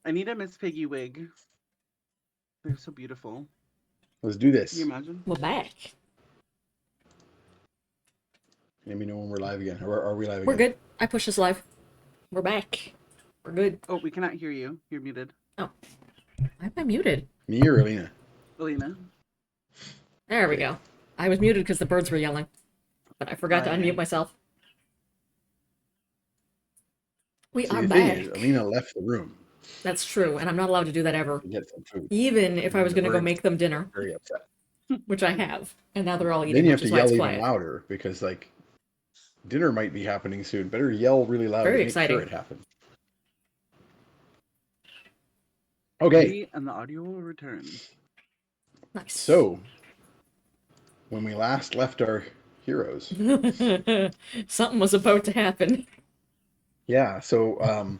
I need a Miss Piggy wig. They're so beautiful. Let's do Can you this. imagine? We're back. Let me know when we're live again. Or are we live again? We're good. I pushed us live. We're back. We're good. Oh, we cannot hear you. You're muted. Oh. Why am I muted? Me or Alina? Alina. There we go. I was muted because the birds were yelling. But I forgot to unmute myself. We are the back. thing is, Alina left the room. That's true, and I'm not allowed to do that ever. To get some food. Even if I was going to go make them dinner. Very upset. Which I have. And now they're all eating, Then you have which to is why yell it's even quiet. louder, because, like, dinner might be happening soon. Better yell really loud Very to make exciting. sure it happens. Okay. Me and the audio will return. Nice. So, when we last left our heroes. Something was about to happen. Yeah, so,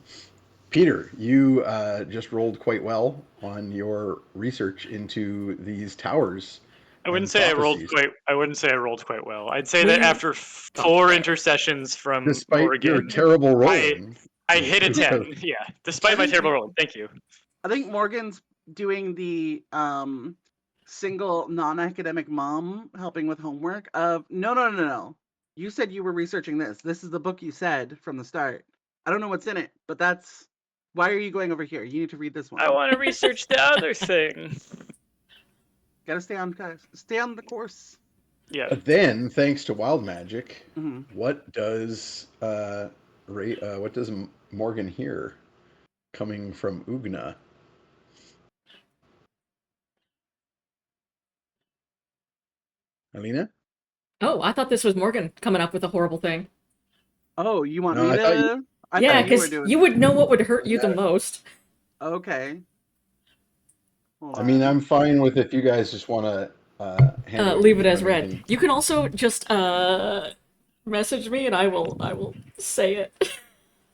Peter, you just rolled quite well on your research into these towers. I wouldn't say I rolled quite well. I'd say that after 4 intercessions from despite Morgan, your terrible rolling, I hit a 10. Yeah, despite my terrible rolling. Thank you. I think Morgan's doing the single non-academic mom helping with homework of no. You said you were researching this. This is the book you said from the start. I don't know what's in it, but that's why are you going over here? You need to read this one. I want to research the other thing. Gotta stay on the course. Yeah. But then, thanks to wild magic, Mhm. what does Morgan hear coming from Oogna? Alina? Oh, I thought this was Morgan coming up with a horrible thing. Oh, you want No, me I thought to? Yeah, because you would know what would hurt you the most. Okay. Hold I mean, on. I'm fine with if you guys just want to leave it as read. You can also just message me and I will say it.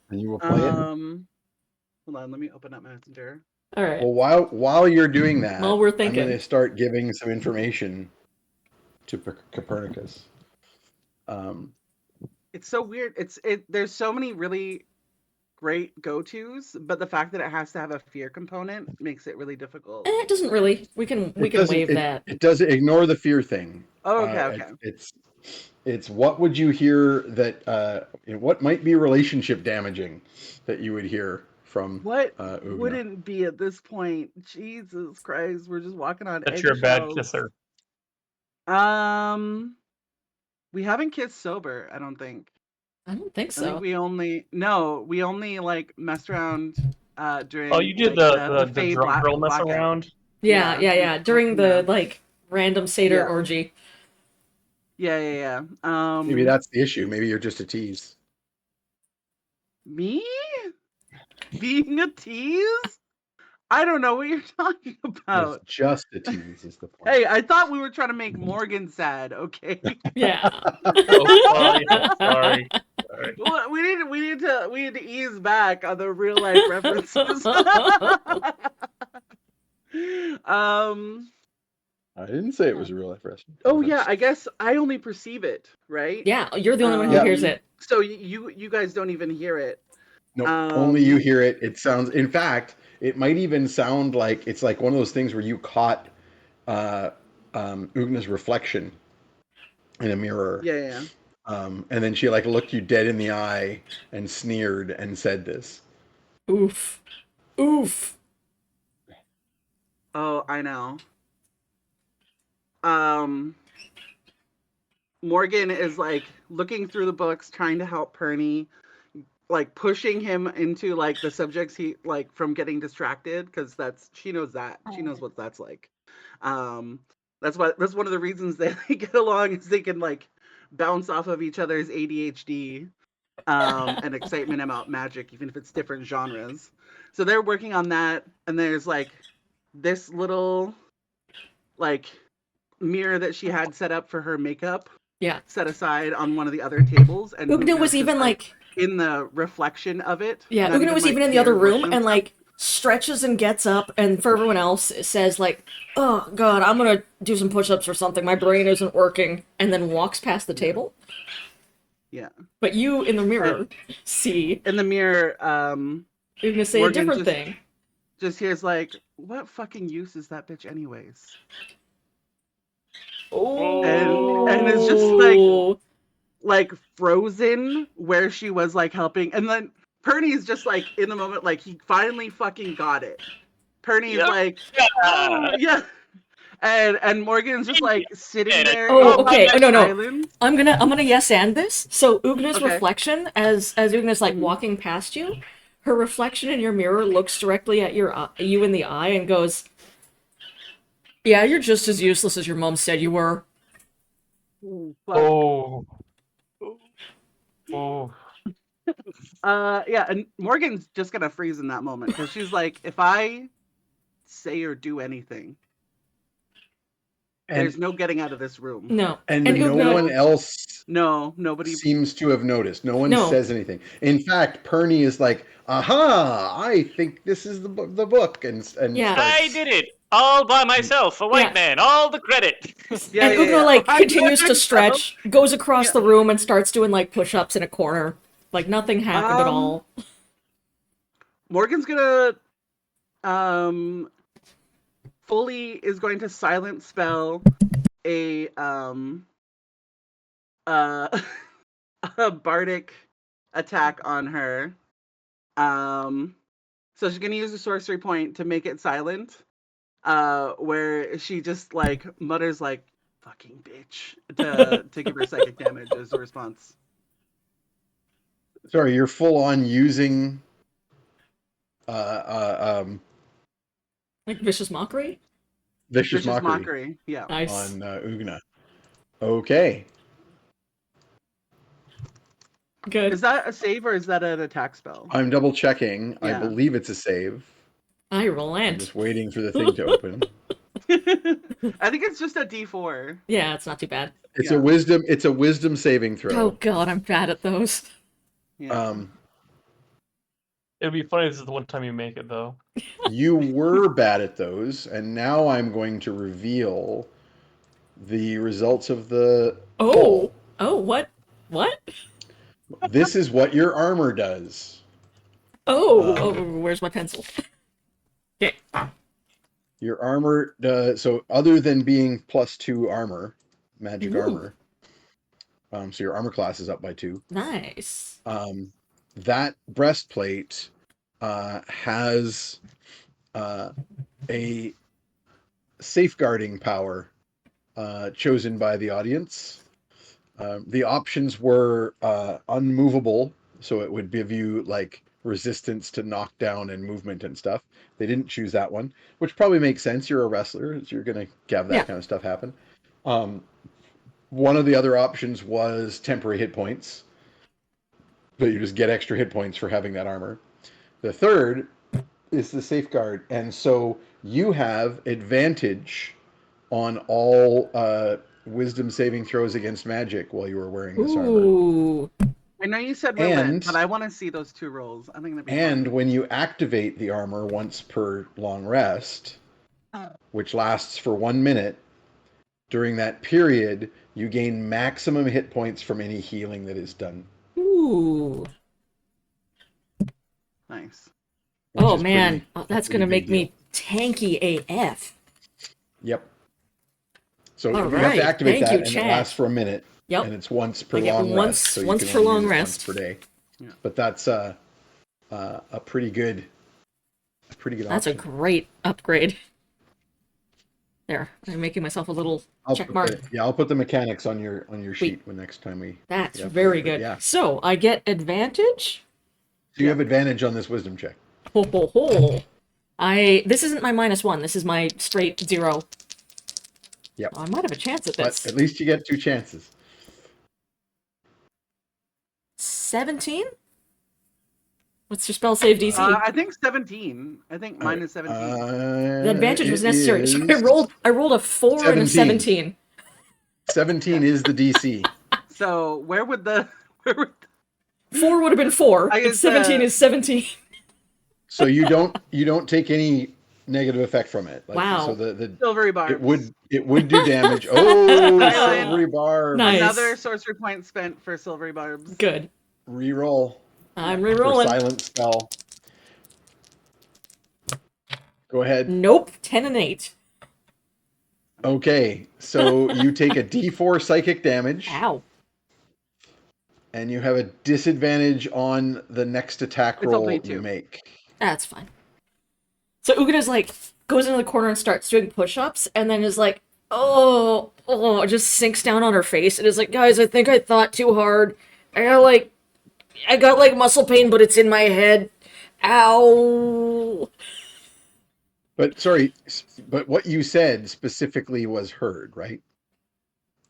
And you will play it? Hold on, let me open up Messenger. All right. Well, while you're doing that, While we're thinking. I'm going to start giving some information to Copernicus. It's so weird. There's so many really great go-tos, but the fact that it has to have a fear component makes it really difficult. It doesn't really. We can waive that. It doesn't ignore the fear thing. Oh, okay. It's what would you hear that what might be relationship damaging that you would hear from what Oogna. wouldn't be at this point? Jesus Christ, we're just walking on That's eggshells. you're a bad kisser. We haven't kissed sober, I don't think. I don't think so. I think we only like messed around during. Oh, you did like, the drunk girl mess around. Yeah. During the like random satyr orgy. Yeah. Maybe that's the issue. Maybe you're just a tease. Me? Being a tease? I don't know what you're talking about. It's just a tease is the point. Hey, I thought we were trying to make Morgan sad, okay? Yeah. Sorry. Well, we need to ease back on the real life references. I didn't say it was a real life reference. Oh yeah, I guess I only perceive it, right? Yeah, you're the only one who hears it. So you guys don't even hear it. No, only you hear it. It sounds. In fact, it might even sound like it's like one of those things where you caught Oogna's reflection in a mirror. Yeah. And then she like looked you dead in the eye and sneered and said this. Oof. Oh, I know. Morgan is like looking through the books, trying to help Perny, like pushing him into like the subjects he like from getting distracted, because she knows what that's like. That's one of the reasons they get along, is they can like bounce off of each other's ADHD and excitement about magic, even if it's different genres. So they're working on that, and there's like this little like mirror that she had set up for her makeup. Yeah. Set aside on one of the other tables, and Oogna was even like in the reflection of it. Yeah, Oogna was even in the other room and like stretches and gets up, and for everyone else it says like, "Oh God, I'm gonna do some push-ups or something. My brain isn't working," and then walks past the table. Yeah. But you in the mirror see in the mirror. Oogna say a different thing. just hears like, "What fucking use is that bitch anyways?" And it's just like frozen where she was like helping, and then Perny's just like in the moment, like he finally fucking got it. Perny's like, "Oh yeah," and Morgan's just like sitting there. Okay. Oh, no. Silence. I'm gonna yes and this. So Oogna's Okay. reflection, as Oogna's like walking past you, her reflection in your mirror looks directly at you in the eye and goes, "Yeah, you're just as useless as your mom said you were." Fuck. Oh. Yeah, and Morgan's just gonna freeze in that moment because she's like, if I say or do anything, there's no getting out of this room. No. And no one else nobody seems to have noticed. No one says anything. In fact, Perny is like, aha, I think this is the book. And Yeah. I did it all by myself, a white man, all the credit. And Oogna like continues to stretch, goes across the room and starts doing like push-ups in a corner. Like nothing happened at all. Morgan's gonna fully is going to silent spell a a bardic attack on her. So she's gonna use a sorcery point to make it silent. Where she just like mutters like "fucking bitch" to give her psychic damage as a response. Sorry, you're full on using like vicious mockery? Vicious mockery. Yeah. Nice. On Oogna. Okay. Good. Is that a save or is that an attack spell? I'm double checking. Yeah. I believe it's a save. I relent. I'm just waiting for the thing to open. I think it's just a D4. Yeah, it's not too bad. It's a wisdom saving throw. Oh god, I'm bad at those. Yeah. It'd be funny if this is the one time you make it, though. You were bad at those, and now I'm going to reveal the results of the poll. Oh, what? This is what your armor does. Where's my pencil? Okay. Your armor does, so other than being +2 armor, magic armor, so your armor class is up by 2. Nice. That breastplate has a safeguarding power chosen by the audience. The options were unmovable, so it would give you like resistance to knockdown and movement and stuff. They didn't choose that one, which probably makes sense. You're a wrestler, so you're going to have that kind of stuff happen. One of the other options was temporary hit points, but you just get extra hit points for having that armor. The third is the safeguard, and so you have advantage on all wisdom saving throws against magic while you were wearing this armor. I know you said relent, but I want to see those 2 rolls. I think that'd be fun. When you activate the armor once per long rest, which lasts for 1 minute, during that period, you gain maximum hit points from any healing that is done. Ooh. Nice. Oh man, that's gonna make me tanky AF. Yep. So All you have to activate that, and Chad. it lasts for a minute. Yep. And it's once per long rest. So once you can per only long use it rest. once per day. Yeah. But that's a pretty good That's option. a great upgrade. There, I'm making myself a little check mark. I'll put the mechanics on your sheet when next time we. That's very good. Yeah. So I get advantage. So you have advantage on this wisdom check. Ho ho ho! This isn't my -1. This is my straight 0. Yep. I might have a chance at this. But at least you get 2 chances. 17? What's your spell save DC? I think 17. I think mine is 17. The advantage was necessary. So I rolled a 4 and a 17. 17 is the DC. So where would the 4 would have been 4. And 17 is 17. So you don't take any negative effect from it. Wow. So the silvery bar. It would do damage. Oh, silvery barb. Nice. Another sorcery point spent for silvery barbs. Good. Reroll. I'm rerolling. Silent spell. Go ahead. Nope. 10 and 8. Okay, so you take a D4 psychic damage, Ow. and you have a disadvantage on the next attack It's roll only you 2. make. That's fine. So Ugna's like, goes into the corner and starts doing push-ups, and then is like, oh, just sinks down on her face, and is like, guys, I think I thought too hard. I got like muscle pain, but it's in my head. Ow. But sorry, but what you said specifically was heard, right?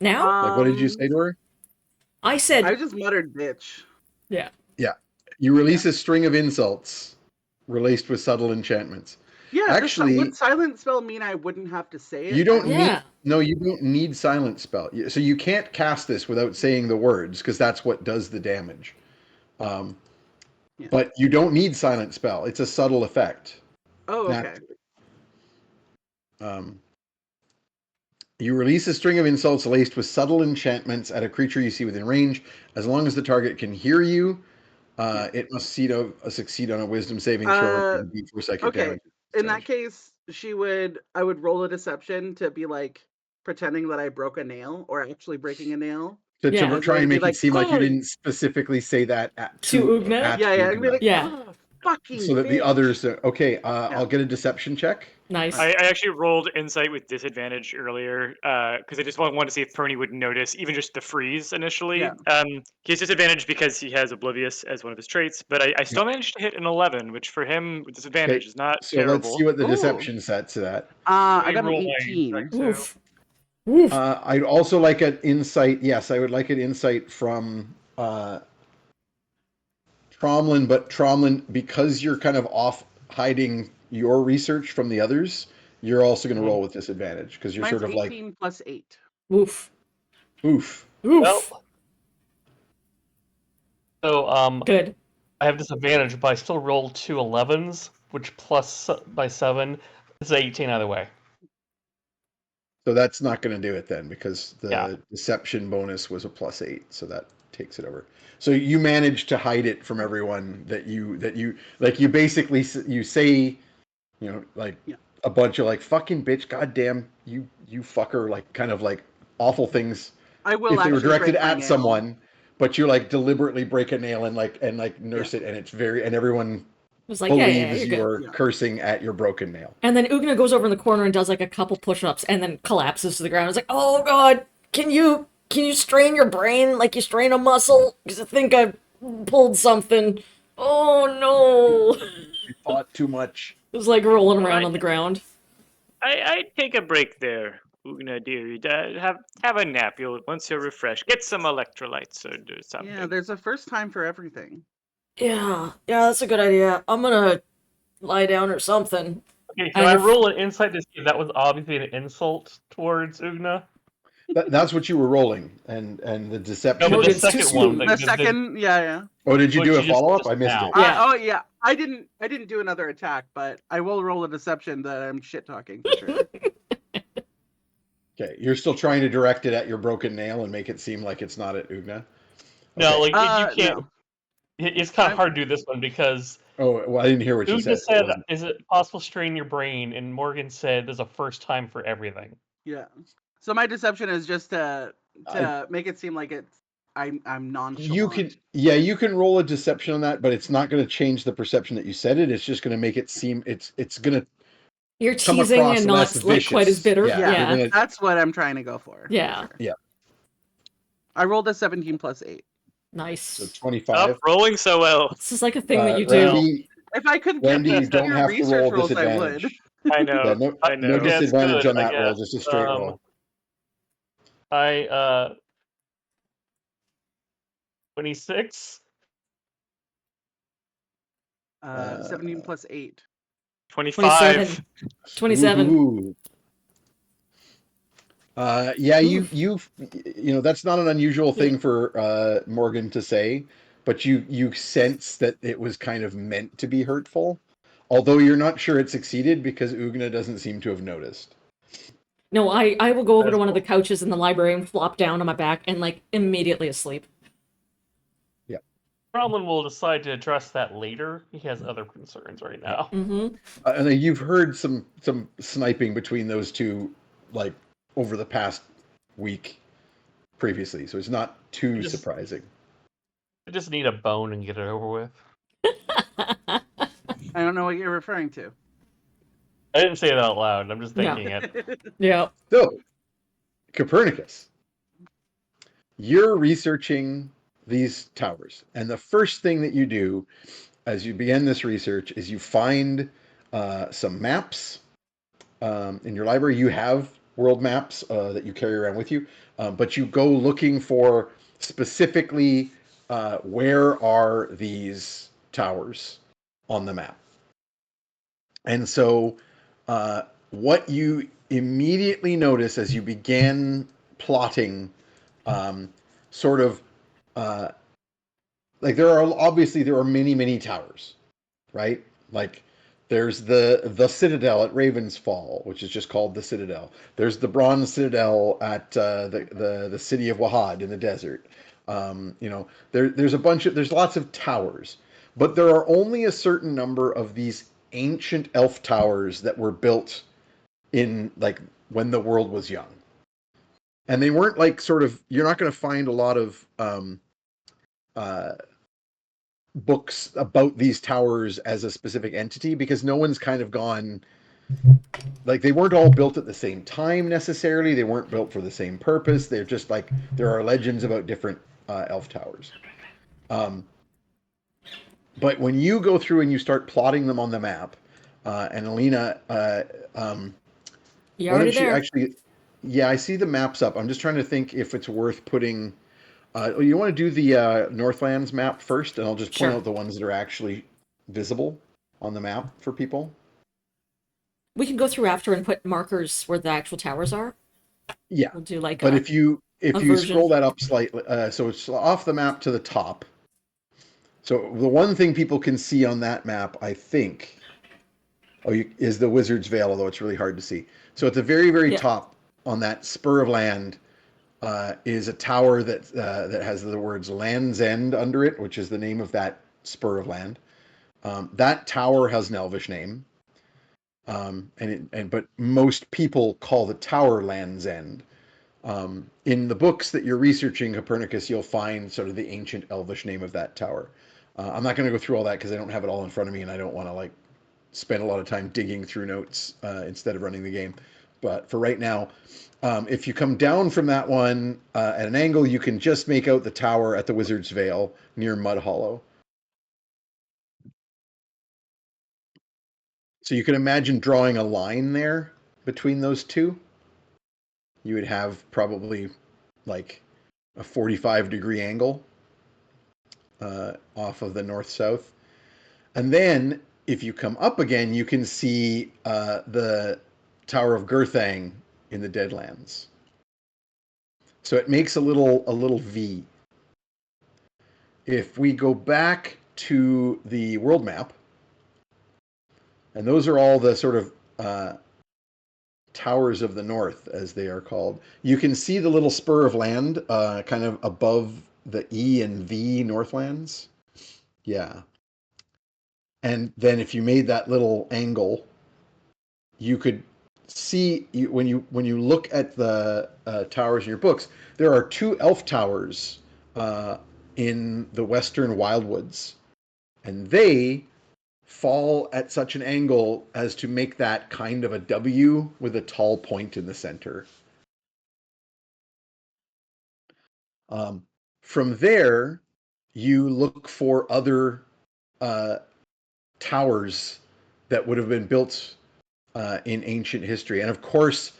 Now? Like, what did you say to her? I said, I just muttered bitch. yeah. Yeah. You release a string of insults relaced with subtle enchantments. Yeah, Actually, would silent spell mean I wouldn't have to say it? you don't Yeah. you don't need silent spell. So you can't cast this without saying the words, because that's what does the damage. Yeah. But you don't need silent spell. It's a subtle effect. Oh, okay. Naturally. You release a string of insults laced with subtle enchantments at a creature you see within range. As long as the target can hear you, it must succeed on a wisdom saving throw and D4 psychic Okay. damage. In that case, I would roll a deception to be like pretending that I broke a nail or actually breaking a nail. To Yeah. try and Be make like, it seem like you "Oh." didn't specifically say that To Oogna? at Yeah, and be Oogna. like, Yeah. "Oh, fucking So that the bitch." others, okay, I'll get a deception check. Nice. I actually rolled insight with disadvantage earlier because I just wanted to see if Perny would notice even just the freeze initially. Yeah. He has disadvantage because he has oblivious as one of his traits, but I still managed to hit an 11, which for him with disadvantage is not So terrible. let's see what the Ooh. deception set to that. I got an Reroll my 18. check, too. Oof. Oof. I'd also like an insight. Yes, I would like an insight from Tromlin, but Tromlin, because you're kind of off hiding your research from the others, you're also going to roll with disadvantage because you're Mine's sort of 18 plus 8. Oof. oof. Oof. Well, so Good. I have disadvantage, but I still rolled 2 11s, which plus by 7 is 18 either way. So that's not going to do it then, because the Yeah. deception bonus was a +8, so that takes it over. So you managed to hide it from everyone that you like. You basically you say, like a bunch of like fucking bitch, goddamn you fucker, like kind of like awful things. I will if they were actually directed break my at nail. someone, but you like deliberately break a nail and nurse it, and it's and everyone It was like, yeah, believes you're good. you're Yeah. cursing at your broken nail. And then Oogna goes over in the corner and does like a couple push-ups and then collapses to the ground. It's like, oh god, can you strain your brain like you strain a muscle? Because I think I pulled something. Oh no. You thought too much. It was like rolling around on the ground. I take a break there, Oogna dearie. Have a nap. Once you're refreshed, get some electrolytes or do something. Yeah, there's a first time for everything. Yeah, that's a good idea. I'm gonna lie down or something. Okay, so I roll an insight to see if that was obviously an insult towards Oogna. That's what you were rolling, and the deception. No, but the Morgan's too second soon. one. The like, second, yeah. Oh, did you What do you a just- follow up? just I missed now. it. Yeah. Oh yeah, I didn't do another attack, but I will roll a deception that I'm shit talking for sure. Okay, you're still trying to direct it at your broken nail and make it seem like it's not at Oogna. No, Okay. like you can't. No. It's kind of hard to do this one because Oh, well, I didn't hear what you Oogna said. said, "Is it possible to strain your brain?" And Morgan said, "There's a first time for everything." Yeah. So my deception is just to make it seem like I'm nonchalant. You can roll a deception on that, but it's not going to change the perception that you said it. It's just going to make it seem it's going to You're come teasing across and less not like quite as vicious. bitter. Yeah, Yeah. you're gonna- That's what I'm trying to go for. Yeah. sure. Yeah. I rolled a 17 plus 8. Nice. So 25. Stop rolling so well. This is like a thing that you do. Randy, If I couldn't get Randy, you past don't your have to research roll rolls, I would. disadvantage. I know. Yeah, no I know. Yeah, it's disadvantage good, on that I roll, guess. just a straight roll. I 26. 17 plus 8. 25. 27. Ooh. Yeah, you that's not an unusual thing for Morgan to say, but you sense that it was kind of meant to be hurtful, although you're not sure it succeeded because Oogna doesn't seem to have noticed. No, I will go over That to is one of the cool. couches in the library and flop down on my back and like immediately asleep. Tromlin will decide to address that later. He has other concerns right now. Mm-hmm. And then you've heard some sniping between those two, like over the past week previously, so it's not too Just- surprising. I just need a bone and get it over with. I don't know what you're referring to. I didn't say it out loud. I'm just No. thinking it. Yeah. So, Copernicus, you're researching these towers, and the first thing that you do as you begin this research is you find some maps in your library. You have world maps that you carry around with you, but you go looking for specifically where are these towers on the map. And so what you immediately notice as you begin plotting sort of like there are many towers, right? Like there's the Citadel at Ravensfall, which is just called the Citadel. There's the Bronze Citadel at the city of Wahad in the desert. There's lots of towers, but there are only a certain number of these ancient elf towers that were built in like when the world was young, and they weren't like sort of. You're not going to find a lot of uh, books about these towers as a specific entity because no one's kind of gone like they weren't all built at the same time necessarily. They weren't built for the same purpose. They're just like there are legends about different elf towers. But when you go through and you start plotting them on the map, and Alina, You're why already don't you there. actually? Yeah, I see the maps up. I'm just trying to think if it's worth putting. You want to do the Northlands map first, and I'll just point Sure. out the ones that are actually visible on the map for people. We can go through after and put markers where the actual towers are. Yeah, We'll do like but a if you version. scroll that up slightly, so it's off the map to the top. So the one thing people can see on that map, I think, is the Wizard's Vale, although it's really hard to see. So at the very Yeah. top on that spur of land is a tower that has the words Land's End under it, which is the name of that spur of land. That tower has an Elvish name, but most people call the tower Land's End. In the books that you're researching, Copernicus, you'll find sort of the ancient Elvish name of that tower. I'm not going to go through all that because I don't have it all in front of me, and I don't want to like spend a lot of time digging through notes instead of running the game. But for right now, if you come down from that one at an angle, you can just make out the tower at the Wizard's Vale near Mud Hollow. So you can imagine drawing a line there between those two. You would have probably like a 45-degree angle off of the north-south. And then if you come up again, you can see the Tower of Gurthang in the Deadlands. So it makes a little V. If we go back to the world map, and those are all the sort of towers of the north, as they are called, you can see the little spur of land kind of above the E and V Northlands. Yeah. And then if you made that little angle, you could see when you look at the towers in your books, there are two elf towers in the western wildwoods, and they fall at such an angle as to make that kind of a W with a tall point in the center. From there, you look for other towers that would have been built in ancient history, and of course,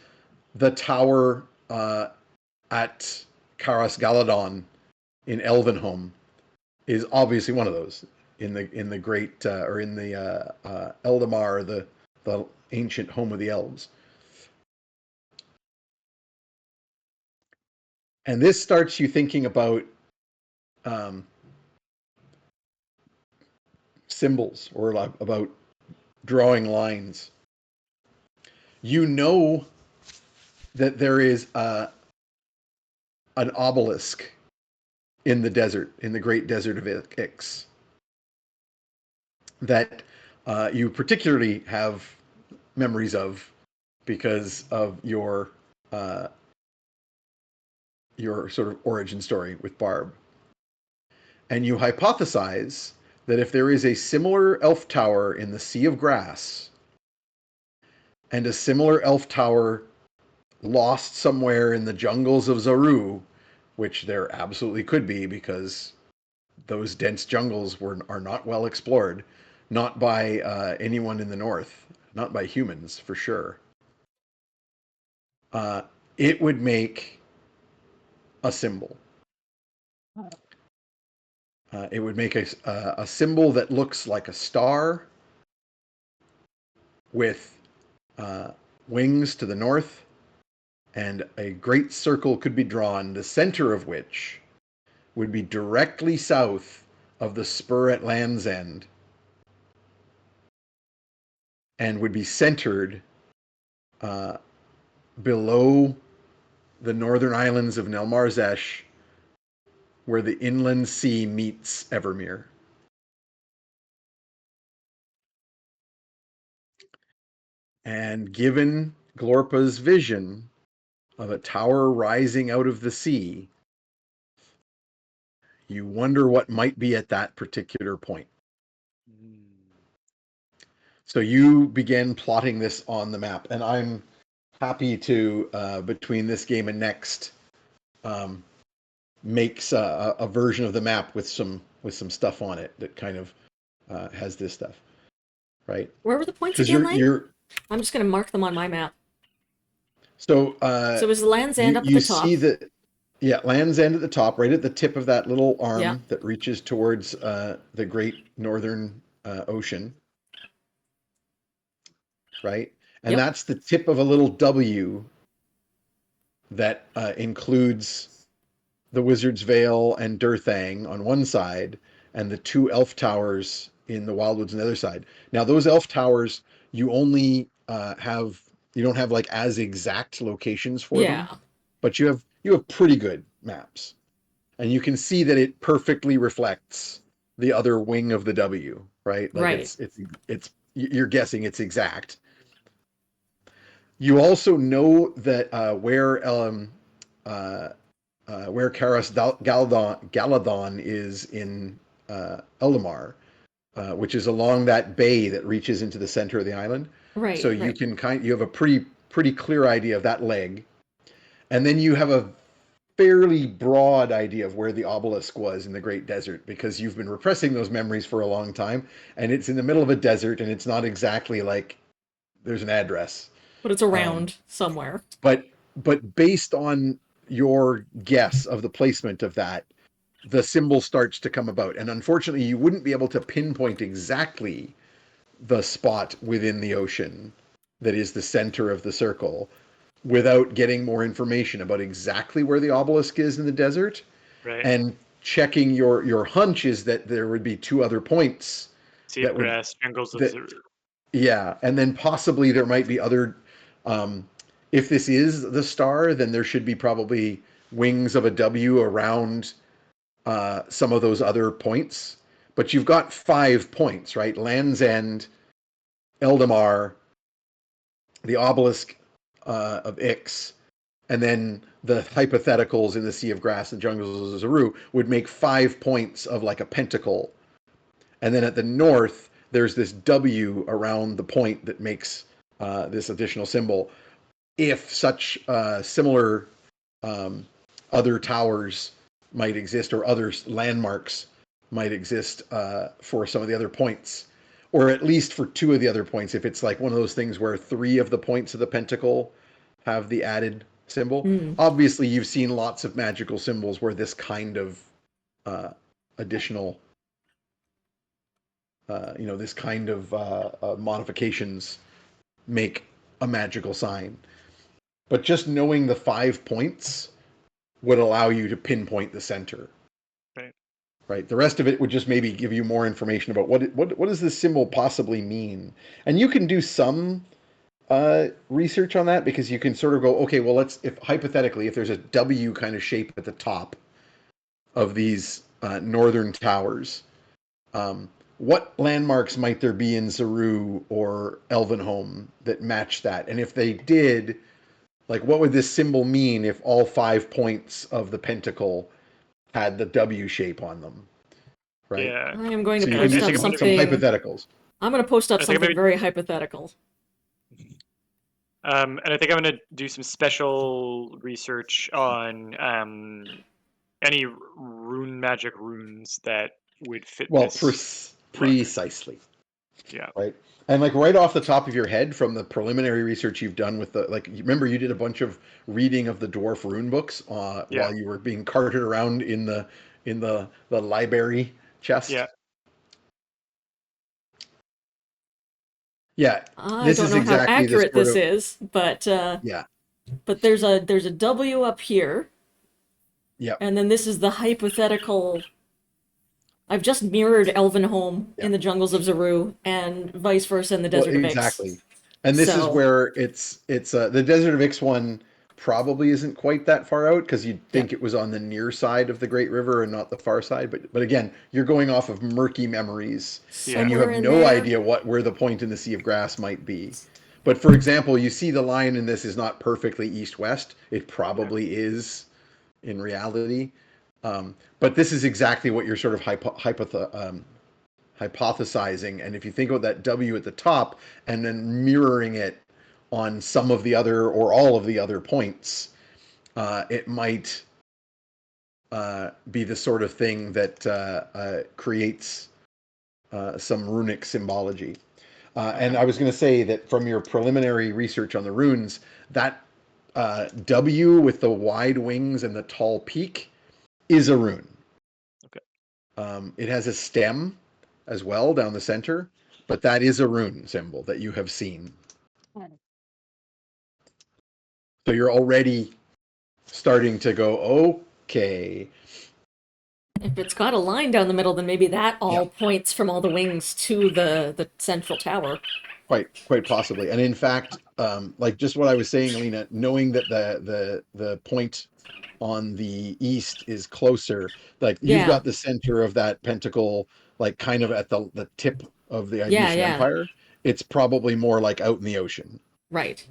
the tower at Karas Galadon in Elvenholm is obviously one of those in the great or in the Eldamar, the ancient home of the elves. And this starts you thinking about symbols or about drawing lines. You know that there is an obelisk in the desert, in the Great Desert of Ix, that you particularly have memories of because of your sort of origin story with Barb. And you hypothesize that if there is a similar elf tower in the Sea of Grass and a similar elf tower lost somewhere in the jungles of Zaru, which there absolutely could be because those dense jungles are not well explored, not by anyone in the north, not by humans for sure. It would make a symbol. It would make a symbol that looks like a star with wings to the north, and a great circle could be drawn, the center of which would be directly south of the spur at Land's End and would be centered below the northern islands of Nelmarzesh, where the inland sea meets Evermere. And given Glorpa's vision of a tower rising out of the sea, you wonder what might be at that particular point. So you begin plotting this on the map, and I'm happy to, between this game and next, makes a version of the map with some stuff on it that kind of has this stuff, right? Where were the points Because again, Lang? you're I'm just gonna mark them on my map. so So it was the Land's End up at you the top. see that, yeah, Land's End at the top, right at the tip of that little arm Yeah. that reaches towards the Great Northern Ocean, right? And Yep. that's the tip of a little W that includes the Wizard's Vale and Durthang on one side, and the two elf towers in the Wildwoods on the other side. Now, those elf towers, you only you don't have like as exact locations for them, but you have pretty good maps, and you can see that it perfectly reflects the other wing of the W, right? Like Right. it's you're guessing it's exact. You also know that where Karas Galadon is in Eldamar, which is along that bay that reaches into the center of the island. Right. So you can you have a pretty clear idea of that leg, and then you have a fairly broad idea of where the obelisk was in the Great Desert, because you've been repressing those memories for a long time, and it's in the middle of a desert, and it's not exactly like there's an address. But it's around somewhere. But based on your guess of the placement of that, the symbol starts to come about. And unfortunately, you wouldn't be able to pinpoint exactly the spot within the ocean that is the center of the circle without getting more information about exactly where the obelisk is in the desert. Right. And checking your hunch is that there would be two other points. Sea of Grass, jungles of Zaru. Yeah, and then possibly there might be other. If this is the star, then there should be probably wings of a W around some of those other points. But you've got 5 points, right? Land's End, Eldamar, the obelisk of Ix, and then the hypotheticals in the Sea of Grass and jungles of Zaru would make 5 points of like a pentacle. And then at the north, there's this W around the point that makes this additional symbol. If such similar other towers might exist, or other landmarks might exist for some of the other points, or at least for 2 of the other points, if it's like one of those things where 3 of the points of the pentacle have the added symbol. Obviously, you've seen lots of magical symbols where this kind of additional this kind of modifications make a magical sign. But just knowing the 5 points would allow you to pinpoint the center. Right. The rest of it would just maybe give you more information about what does this symbol possibly mean. And you can do some research on that, because you can sort of go, okay, well, if hypothetically, if there's a W kind of shape at the top, of these northern towers, what landmarks might there be in Zaru or Elvenholm that match that? And if they did, like, what would this symbol mean if all 5 points of the pentacle had the W shape on them? Right. Yeah. I am going So to you can post do up some something. hypotheticals. I'm going to post up I think something maybe- very hypothetical. And I think I'm going to do some special research on any rune magic runes that would fit Well, this. precisely. Yeah. Right. And like right off the top of your head, from the preliminary research you've done with the, like, remember you did a bunch of reading of the dwarf rune books Yeah. while you were being carted around in the library chest. Yeah. Yeah. I This don't is know how exactly the accurate sort this of- is, but Yeah. there's a W up here, Yeah. and then this is the hypothetical. I've just mirrored Elvenholm Yeah. in the jungles of Zaru, and vice versa in the Well, Desert of Ix. exactly. And this is So- where it's the Desert of Ix one probably isn't quite that far out, because you'd think it was on the near side of the Great River and not the far side. But again, you're going off of murky memories, and you Somewhere have in no there. idea where the point in the Sea of Grass might be. But for example, you see the line in this is not perfectly east-west. It probably is in reality. But this is exactly what you're sort of hypothesizing. And if you think about that W at the top and then mirroring it on some of the other or all of the other points, it might be the sort of thing that creates some runic symbology. And I was going to say that from your preliminary research on the runes, that W with the wide wings and the tall peak is a rune. Okay. It has a stem as well down the center, but that is a rune symbol that you have seen. So you're already starting to go, okay. If it's got a line down the middle, then maybe that all points from all the wings to the central tower. Quite possibly. And in fact, like just what I was saying, Alina, knowing that the point on the east is closer, like you've got the center of that pentacle, like kind of at the tip of the Idrisian Empire. It's probably more like out in the ocean. Right.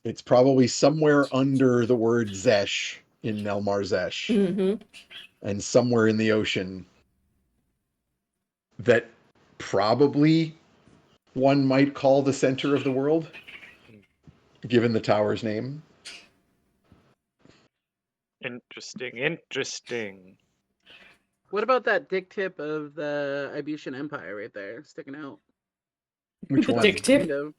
It's probably somewhere under the word Zesh in Nelmar Zesh, and somewhere in the ocean that probably one might call the center of the world, given the tower's name. Interesting. What about that dick tip of the Ibutian Empire right there, sticking out? Which The one? dick tip? Kind of.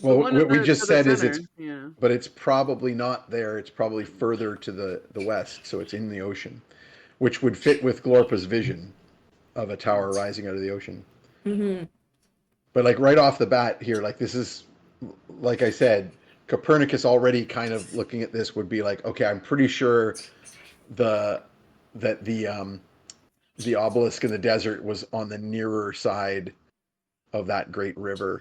Well, one what we to just the said is center, it's, yeah. but it's probably not there. It's probably further to the west, so it's in the ocean, which would fit with Glorpa's vision of a tower rising out of the ocean. But like right off the bat here, like this is, like I said, Copernicus already kind of looking at this would be like, okay, I'm pretty sure that the obelisk in the desert was on the nearer side of that great river.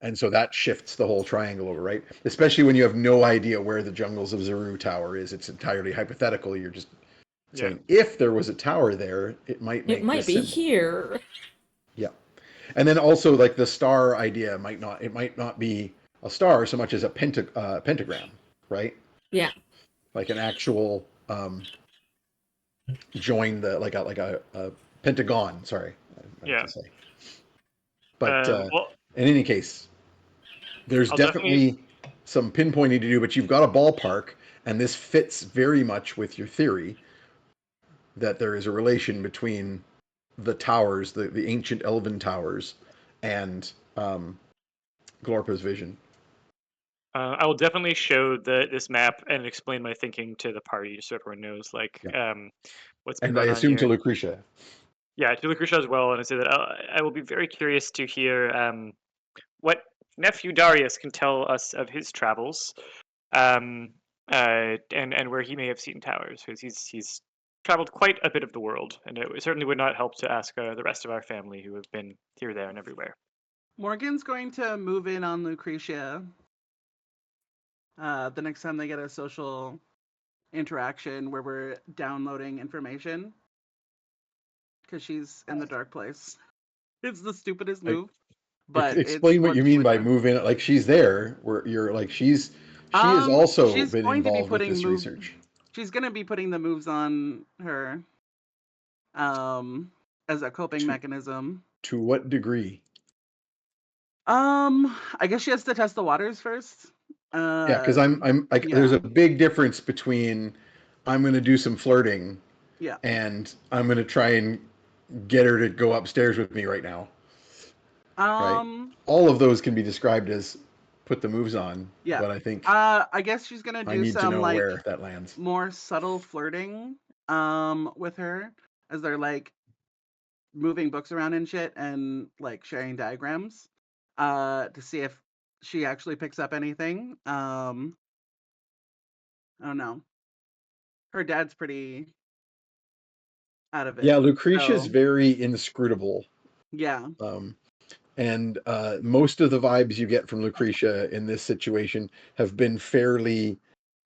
And so that shifts the whole triangle over, right? Especially when you have no idea where the jungles of Zaru Tower is. It's entirely hypothetical. You're just saying, if there was a tower there, it might make It might this be symbol. here. Yeah. And then also like the star idea might not be a star so much as a pentagram, right? Yeah. Like an actual join the like a pentagon, sorry. I meant to say. But in any case, there's I'll definitely some pinpointing to do, but you've got a ballpark, and this fits very much with your theory that there is a relation between the towers, the ancient elven towers, and Glorpa's vision. I will definitely show this map and explain my thinking to the party, so everyone knows what's been And I going on assume here. to Lucretia. Yeah, to Lucretia as well, and I say that I will be very curious to hear what nephew Darius can tell us of his travels, and where he may have seen towers, because he's traveled quite a bit of the world, and it certainly would not help to ask the rest of our family who have been here, there, and everywhere. Morgan's going to move in on Lucretia. The next time they get a social interaction where we're downloading information, because she's in the dark place. It's the stupidest Like, move, but it's Explain what what you she mean would by do. move in. Like she's there, where you're like she has also She's been going to be involved with putting this move. research. She's gonna be putting the moves on her, um, as a coping To mechanism. to what degree? I guess she has to test the waters first. Yeah, because I'm like there's Yeah, a big difference between I'm going to do some flirting yeah, and I'm going to try and get her to go upstairs with me right now, right? um, All of those can be described as put the moves on, yeah. but I think I guess she's gonna I do need to some know like where that lands. more subtle flirting, with her as they're like moving books around and shit and like sharing diagrams, to see if she actually picks up anything. I don't know. Her dad's pretty out of Yeah, it. Lucretia's So very inscrutable. yeah. Um, and most of the vibes you get from Lucretia in this situation have been fairly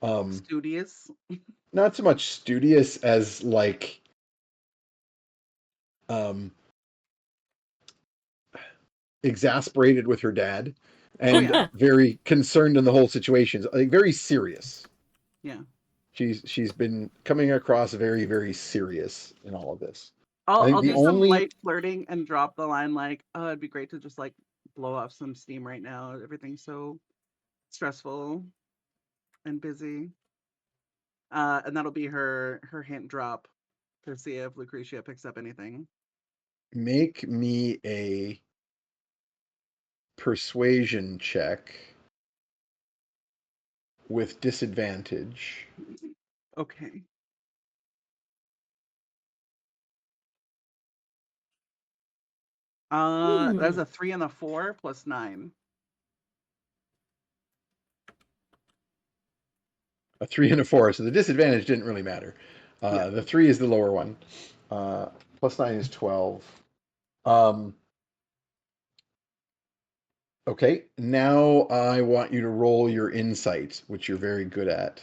um, Studious. not so much studious as like um, exasperated with her dad Oh and yeah. very concerned in the whole situation, like very serious. Yeah. She's been coming across very, very serious in all of this. I I'll think I'll the do some only light flirting and drop the line like, "Oh, it'd be great to just like blow off some steam right now. Everything's so stressful and busy." And that'll be her hint drop to see if Lucretia picks up anything. make me a persuasion check with disadvantage. Okay. That's Hmm. a 3 and a 4 plus 9. A 3 and a 4, so the disadvantage didn't really matter. Yeah. The 3 is the lower one. Plus 9 is 12. Um, okay, now I want you to roll your insight, which you're very good at.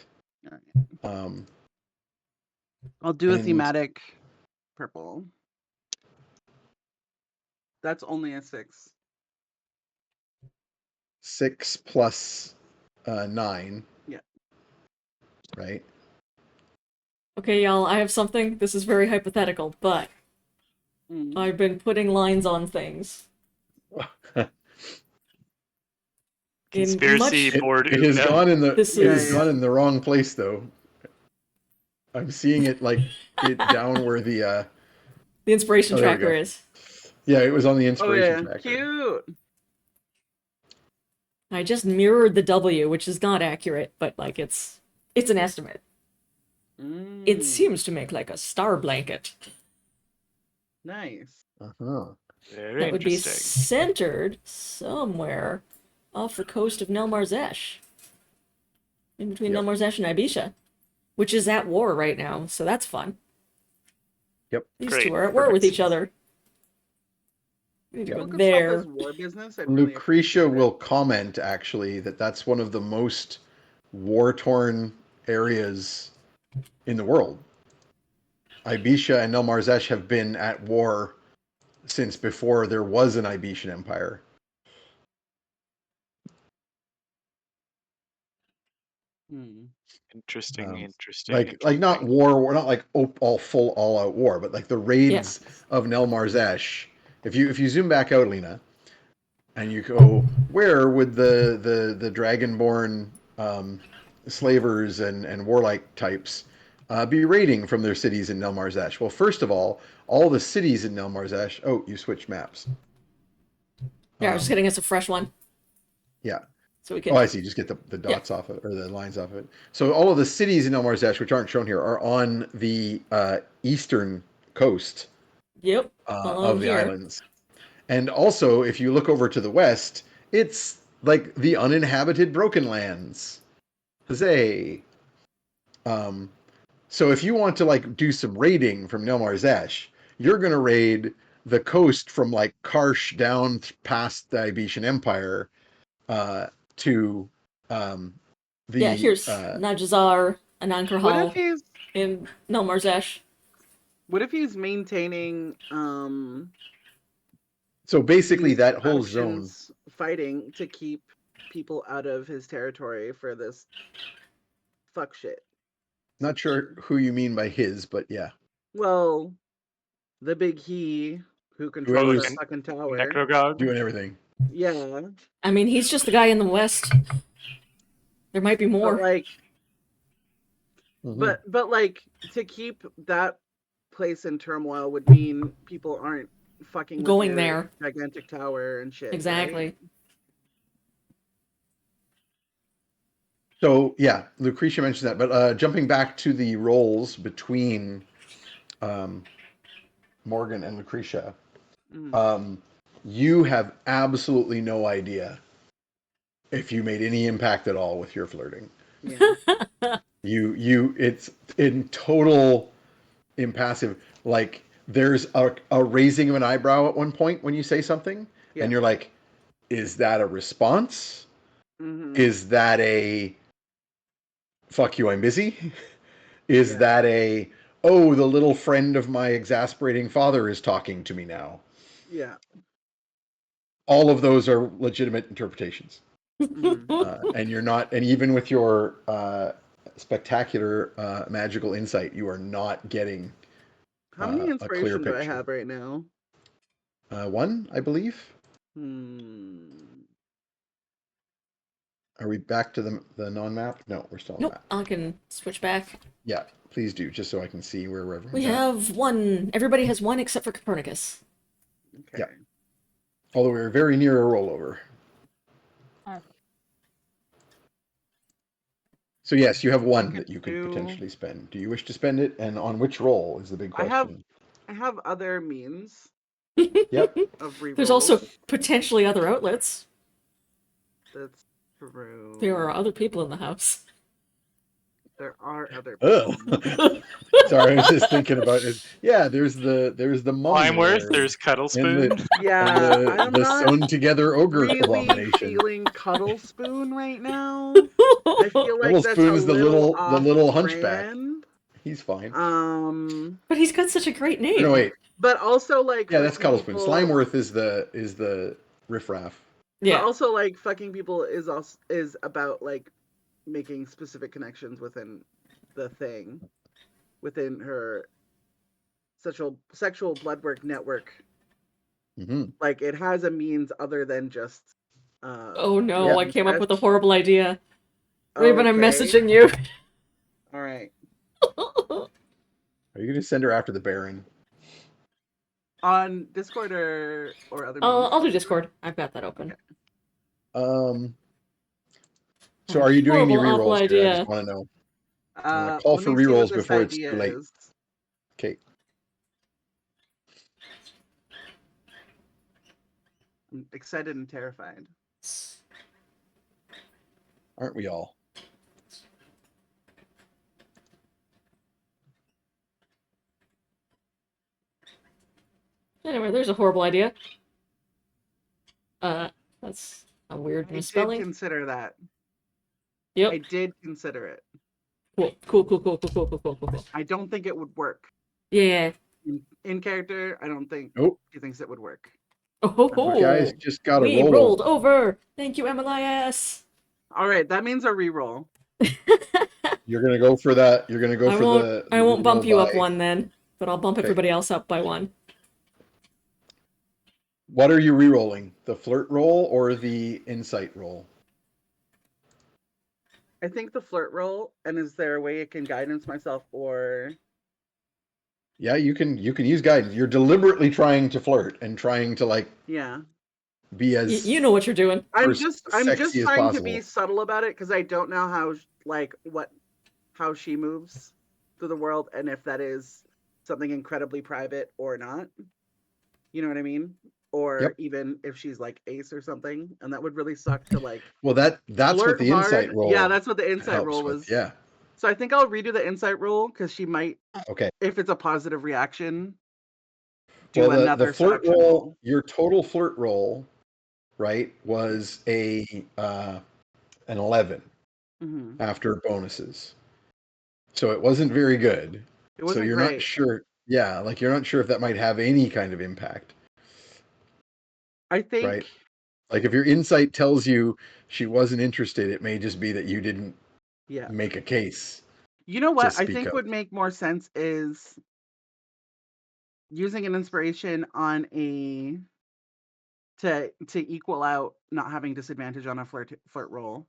All right. Um, I'll do a and thematic purple. That's only a 6. 6 plus 9, Yeah. right? Okay, y'all, I have something. This is very hypothetical, but Mm. I've been putting lines on things. In Conspiracy much board It has Oogna. gone in the This it has is- gone in the wrong place though. I'm seeing it like it down where the the inspiration oh, there we tracker go. is. Yeah, it was on the Oh inspiration yeah. tracker. Cute. I just mirrored the W, which is not accurate, but like it's an estimate. It Mm. seems to make like a star blanket Nice. Uh-huh. Very that would be interesting. centered somewhere off the coast of Nelmarzesh. In between Yep. Nelmarzesh and Ibisha, which is at war right now, so that's fun. Yep. These Great, two are at war with perfect. each other. We need to Yep. go Look at all there. this war business. I'd really Lucretia appreciate it. will comment actually that that's one of the most war-torn areas in the world. Ibisha and Nelmarzesh have been at war since before there was an Ibishan Empire. Hmm. Interesting, Um, interesting, like not interesting. war, not like all out war, but like the raids of Nelmarzesh. If you zoom back out, Lena, and you go, where would the dragonborn slavers and warlike types be raiding from their cities in Nelmarzesh? Well, first of all the cities in Nelmarzesh. Oh, you switched maps. Yeah, I was just getting us a fresh one. Yeah. So we Oh, can. I see. Just get the dots off it or the lines off of it. So all of the cities in Nelmarzesh, which aren't shown here, are on the eastern coast Yep. Along of the here. islands. And also, if you look over to the west, it's like the uninhabited Broken Lands. Huzzay! So if you want to like do some raiding from Nelmarzesh, you're going to raid the coast from like Karsh down past the Ibishan Empire to Yeah, here's Najazar, What if Anankarhal, he's and Nelmarzesh. maintaining So basically, these that whole zone. factions fighting to keep people out of his territory for this fuck shit? Not sure who you mean by his, but yeah. Well, the big he who controls Whoever's that fucking tower. Necrogog. doing everything. Yeah, I mean, he's just the guy in the west. There might be but more. like, Mhm. but like to keep that place in turmoil would mean people aren't fucking with Going your there. gigantic tower and shit. Exactly. Right? So yeah, Lucretia mentioned that, but jumping back to the roles between Morgan and Lucretia, Mm. you have absolutely no idea if you made any impact at all with your flirting. Yeah. It's in total impassive. Like there's a raising of an eyebrow at one point when you say something, Yeah. and you're like, is that a response? Mhm. Is that a fuck you, I'm busy? Is Yeah. that a, oh, the little friend of my exasperating father is talking to me now? Yeah. All of those are legitimate interpretations. Mhm. And you're not, and even with your spectacular magical insight, you are not getting How many a clear inspiration do I picture. have right now? One, I believe. Hmm. Are we back to the non-map? No, we're still on Nope, map. I can switch back. Yeah, please do, just so I can see where everyone's We at. have one. Everybody has one except for Copernicus. Okay. Yeah. Although we're very near a rollover. So yes, you have one that you could potentially spend. Do you wish to spend it, and on which roll is the big question? I have other means Yep. of rerolls. There's also potentially other outlets. That's true. There are other people in the house. There are other people. Ugh. Sorry, I was just thinking about it. Yeah, there's the mummy Limeworth, there, there's Cuddle and Spoon. Yeah, and I'm the not sewn together ogre really abomination. feeling Cuddle Spoon right now. I feel like Little that's Spoon's a the little little hunchback. off-brand. He's fine. But he's got such a great name. No, wait. But also like Yeah, that's fucking Cuddle Spoon. people. Slimeworth is the riffraff. But Yeah. also like fucking people is about like making specific connections within the thing, within her sexual bloodwork network. Mm-hmm. Like it has a means other than just Oh no, Yeah. I came up with a incest. horrible idea. Raven, I'm Okay. messaging you. All right. Are you gonna send her after the Baron? On Discord or other means? I'll do Discord. I've got that open. So are you doing any Horrible, awful rerolls here? I just idea. want to know. I'm gonna Let call for me see what rerolls this before it's idea too late. is. Okay. I'm excited and terrified. Aren't we all? Anyway, there's a horrible idea. That's a weird I did misspelling. consider that. Yep. I did consider it. Cool. I don't think it would work. Yeah. In character, I don't think Nope. he thinks it would work. Oh, You guys just got a we roll rolled over. over. Thank you, MLIS. All right, that means a reroll. You're gonna go for that. You're gonna go for the. I won't bump you up by- one then, but I'll bump Okay. everybody else up by one. What are you rerolling? The flirt roll or the insight roll? I think the flirt roll, and is there a way it can guidance myself or? Yeah, you can use guidance. You're deliberately trying to flirt and trying to like Yeah. be as You know what you're doing. I'm just sexy as trying to be possible. subtle about it because I don't know how she moves through the world and if that is something incredibly private or not. You know what I mean? Or Yep. even if she's like ace or something, and that would really suck to like. Well, that's what flirt the insight hard. roll. Yeah, that's what the insight helps roll with. was. Yeah. So I think I'll redo the insight roll because she might, Okay. if it's a positive reaction, do Well, another the flirt seduction roll, your total flirt roll, right, was an 11. Mhm. after bonuses. So it wasn't very good. It So wasn't you're not great. sure. Yeah, like you're not sure if that might have any kind of impact, I think right? Like if your insight tells you she wasn't interested, it may just be that you didn't yeah. make a case You know to what I speak think of. would make more sense is using an inspiration on a to equal out not having disadvantage on a flirt roll,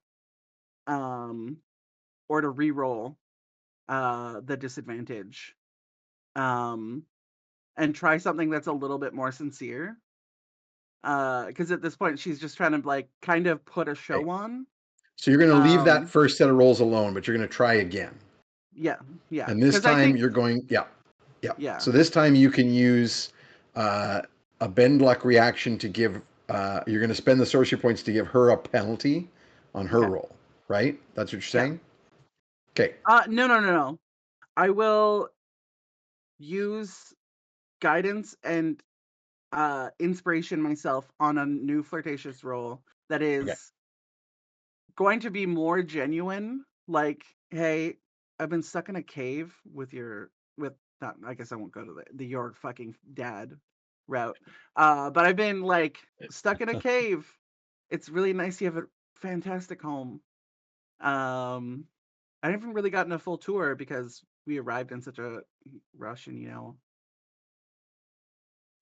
or to re-roll the disadvantage, um, and try something that's a little bit more sincere. Because at this point she's just trying to like kind of put a Okay. show on. So you're going to leave that Um, first set of rolls alone, but you're going to try again. yeah, yeah. And this Because I time think you're going, yeah, yeah. yeah, So this time you can use uh, a bend luck reaction to give. You're going to spend the sorcery points to give her a penalty on her okay, roll, right? That's what you're yeah. saying. Okay. No. I will use guidance and inspiration myself on a new flirtatious roll that Okay. is going to be more genuine. Like, hey, I've been stuck in a cave with not, I guess I won't go to the your fucking dad route. But I've been like stuck in a cave. It's really nice. You have a fantastic home. Um, I haven't really gotten a full tour because we arrived in such a rush, and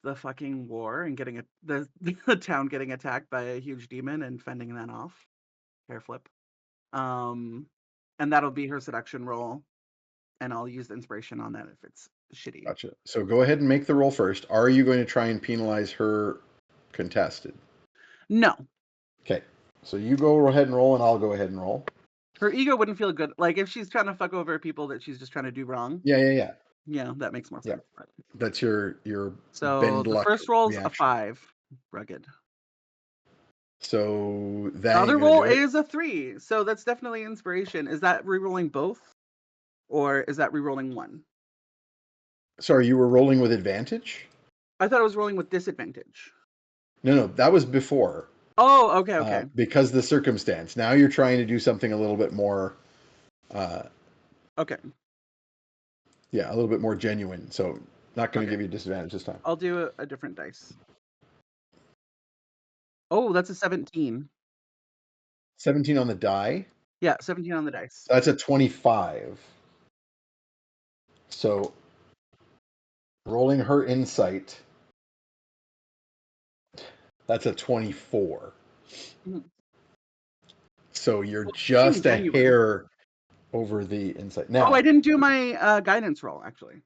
the fucking war and getting the town getting attacked by a huge demon and fending that off. Hair flip. Um, and that'll be her seduction roll, and I'll use the inspiration on that if it's shitty. Gotcha. So go ahead and make the roll first. Are you going to try and penalize her contested? No, Okay. So you go ahead and roll, and I'll go ahead and roll. her ego wouldn't feel good. Like if she's trying to fuck over people that she's just trying to do wrong. Yeah. Yeah, that makes more Yeah. sense. But That's your so bend the luck first roll's a reaction. 5, rugged. So The that other ain't gonna roll do it. is a 3, so that's definitely inspiration. Is that re-rolling both, or is that re-rolling one? Sorry, you were rolling with advantage? I thought I was rolling with disadvantage. No, that was before. Oh, okay. Because the circumstance. Now you're trying to do something a little bit more, Okay, yeah, a little bit more genuine. So not going to okay. give you disadvantage this time. I'll do a different dice. Oh, that's a 17. 17 on the die. Yeah, 17 on the dice. That's a 25. So rolling her insight. That's a 24. Mhm. So you're Well, she's being just a genuine. hair over the insight. Oh, I Now, didn't do my guidance roll actually.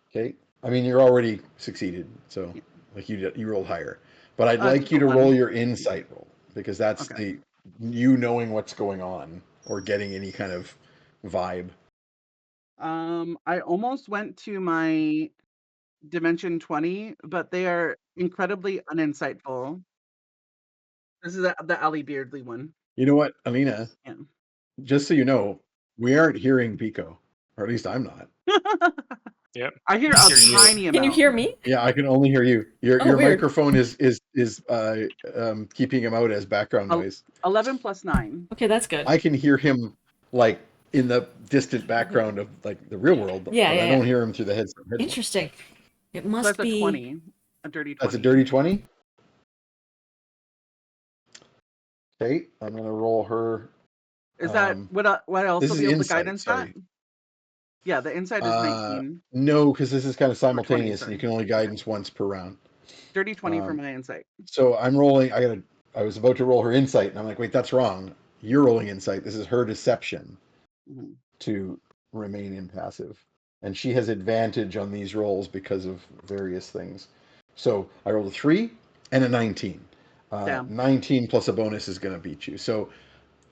okay. I mean, you're already succeeded. So Yeah. like you rolled higher. But I'd It's like just you a to roll 1. your insight roll because that's Okay. the you knowing what's going on or getting any kind of vibe. I almost went to my Dimension 20, but they are incredibly uninsightful. This is the Ali Beardley one. You know what, Alina? Yeah. Just so you know, we aren't hearing Pico, or at least I'm not. Yep. I hear I a hear you. tiny Can you amount. hear me? Yeah, I can only hear you. Oh, Your weird. microphone is keeping him out as background El- noise. 11 plus 9. Okay, that's good. I can hear him like in the distant background of like the real world, but Yeah. I don't hear him through the headphones. Interesting. It So must that's a be. 20, a dirty That's a 20. dirty 20. Okay, I'm gonna roll her. Is that would I This also is be able to insight. guidance that? Sorry. Yeah, the inside is 19 No, because this is kind of or 20. simultaneous, and you Sorry. can only Okay, guidance once per round. dirty 20 for Um, my insight. so I'm rolling. I was about to roll her insight, and I'm like, wait, that's wrong. You're rolling insight. This is her deception Mhm. to remain impassive, and she has advantage on these rolls because of various things. So I rolled a 3 and a 19. Damn. 19 plus a bonus is going to beat you. So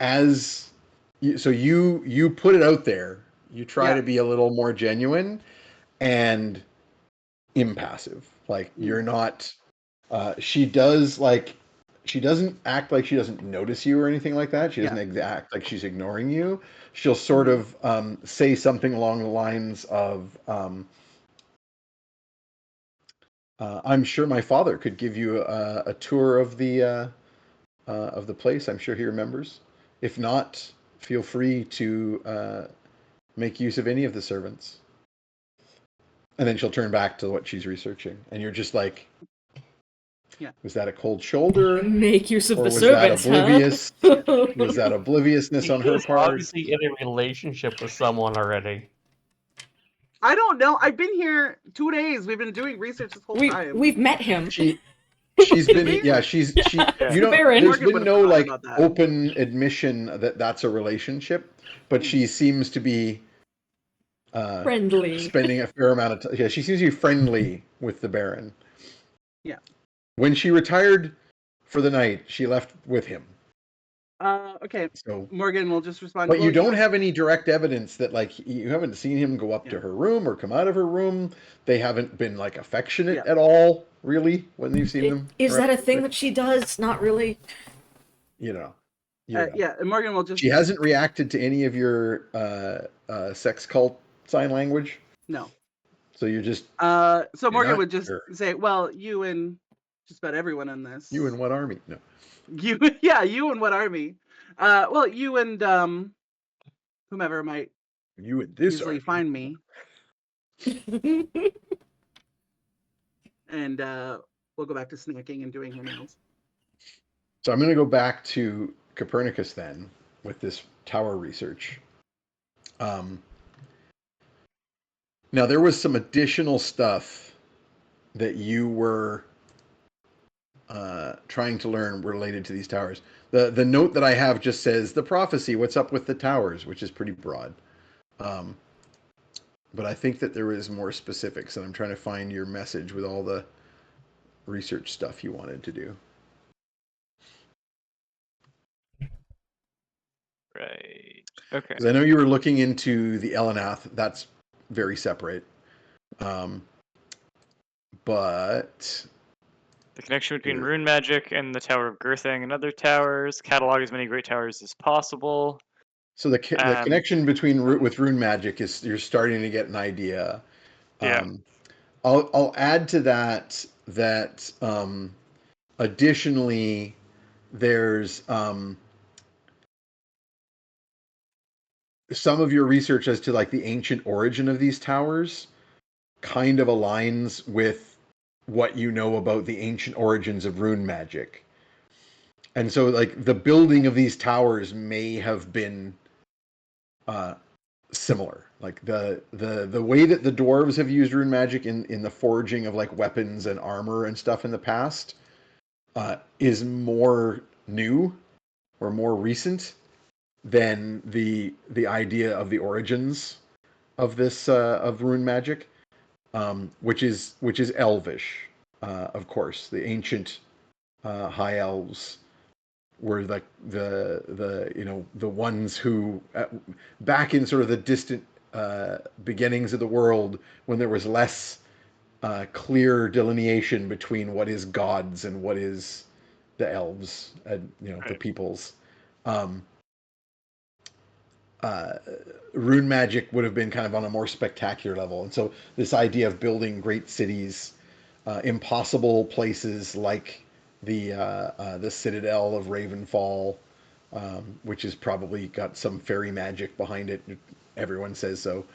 as you put it out there, you try Yeah. to be a little more genuine and impassive. Like Mm. you're not. She does like she doesn't act like she doesn't notice you or anything like that. She Yeah. doesn't act like she's ignoring you. She'll sort Mhm. of say something along the lines of, "I'm sure my father could give you a tour of the place. I'm sure he remembers. If not, feel free to make use of any of the servants. And then she'll turn back to what she's researching. And you're just like, Yeah. was that a cold shoulder? Make use of Or the was that servants, oblivious? huh? Was that obliviousness on her He's part? obviously in a relationship with someone already. I don't know. I've been here 2 days. We've been doing research this whole time. We've met him. She's Did been we? yeah she Yeah. you don't Baron. there's Morgan been would've no forgotten like about that. open admission that that's a relationship, but she seems to be Friendly. spending a fair amount of time. Yeah, she seems to be friendly with the Baron. Yeah. When she retired for the night, she left with him. Okay. So, Morgan will just respond. but you well, don't have any direct evidence that like you haven't seen him go up to Yeah. her room or come out of her room. They haven't been like affectionate Yeah. at all, really, when you've seen them. Is that a thing that she does? Not really. You know. Yeah, and Morgan will just She hasn't reacted to any of your sex cult sign language, no. so you're just So You're Morgan not would just sure. say, "Well, you and just about everyone in this. you in what army? No, You, yeah, you and what army? Well, you and whomever might you in this easily army. find me, and we'll go back to snacking and doing her nails. So I'm going to go back to Copernicus then with this tower research. Now there was some additional stuff that you were trying to learn related to these towers. The note that I have just says the prophecy. What's up with the towers, which is pretty broad. But I think that there was more specifics, and I'm trying to find your message with all the research stuff you wanted to do. Right. Okay. Because I know you were looking into the Elenath. That's very separate. But The connection between Here. rune magic and the Tower of Girthang and other towers. Catalog as many great towers as possible. so the connection between with rune magic is you're starting to get an idea. Yeah. I'll add to that additionally there's some of your research as to like the ancient origin of these towers kind of aligns with what you know about the ancient origins of rune magic. And so like the building of these towers may have been similar. Like the way that the dwarves have used rune magic in the forging of like weapons and armor and stuff in the past is more new or more recent than the idea of the origins of this of rune magic, which is elvish, of course. The ancient high elves were like the ones who back in sort of the distant beginnings of the world when there was less clear delineation between what is gods and what is the elves and the Right. peoples. Rune magic would have been kind of on a more spectacular level, and so this idea of building great cities, impossible places like the Citadel of Ravenfall, which has probably got some fairy magic behind it. Everyone says so.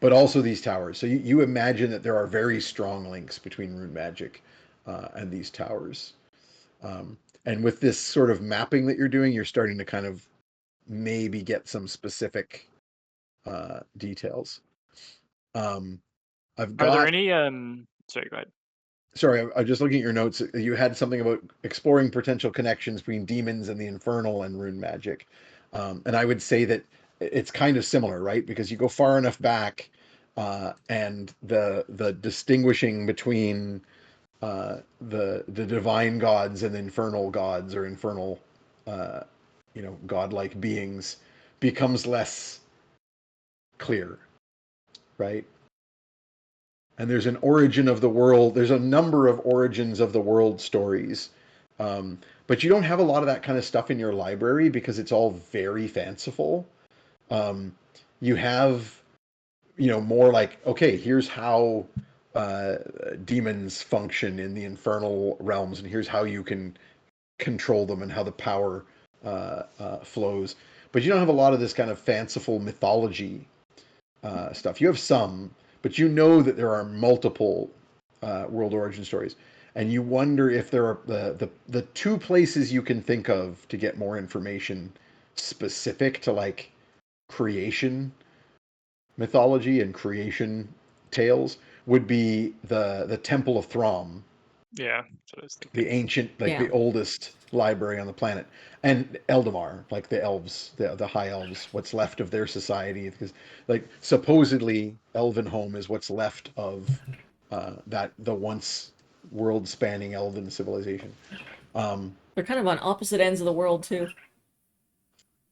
But also these towers. So you imagine that there are very strong links between rune magic and these towers. And with this sort of mapping that you're doing, you're starting to kind of maybe get some specific details. I've got. Are there any sorry, go ahead. Sorry, I'm just looking at your notes. You had something about exploring potential connections between demons and the infernal and rune magic. And I would say that it's kind of similar, right? Because you go far enough back, and the distinguishing between the divine gods and infernal gods or infernal, godlike beings becomes less clear, right? And there's an origin of the world. There's a number of origins of the world stories. But you don't have a lot of that kind of stuff in your library because it's all very fanciful. You have, more like, okay, here's how demons function in the infernal realms, and here's how you can control them and how the power flows. but you don't have a lot of this kind of fanciful mythology stuff. You have some, but you know that there are multiple world origin stories, and you wonder if there are the two places you can think of to get more information specific to like creation mythology and creation tales would be the Temple of Throm, Yeah, that's what I was thinking. the ancient, like Yeah. the oldest library on the planet, and Eldamar, like the elves, the high elves, what's left of their society, because like supposedly Elvenhome is what's left of that the once world-spanning elven civilization. They're kind of on opposite ends of the world too.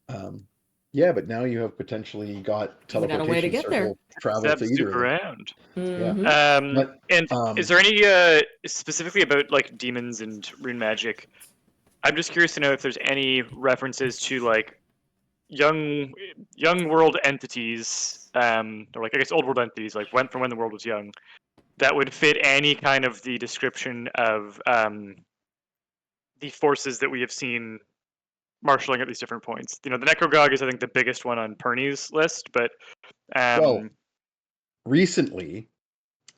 Um, yeah, but now you have potentially got We got a way to teleportation get there. circle travel Zap to either soup of them. around. Yeah, Mm-hmm. but And is there any specifically about like demons and rune magic? I'm just curious to know if there's any references to like young world entities, or like I guess old world entities, like went from when the world was young, that would fit any kind of the description of the forces that we have seen marshaling at these different points. You know, the Necrogog is I think the biggest one on Perny's list, but well, recently,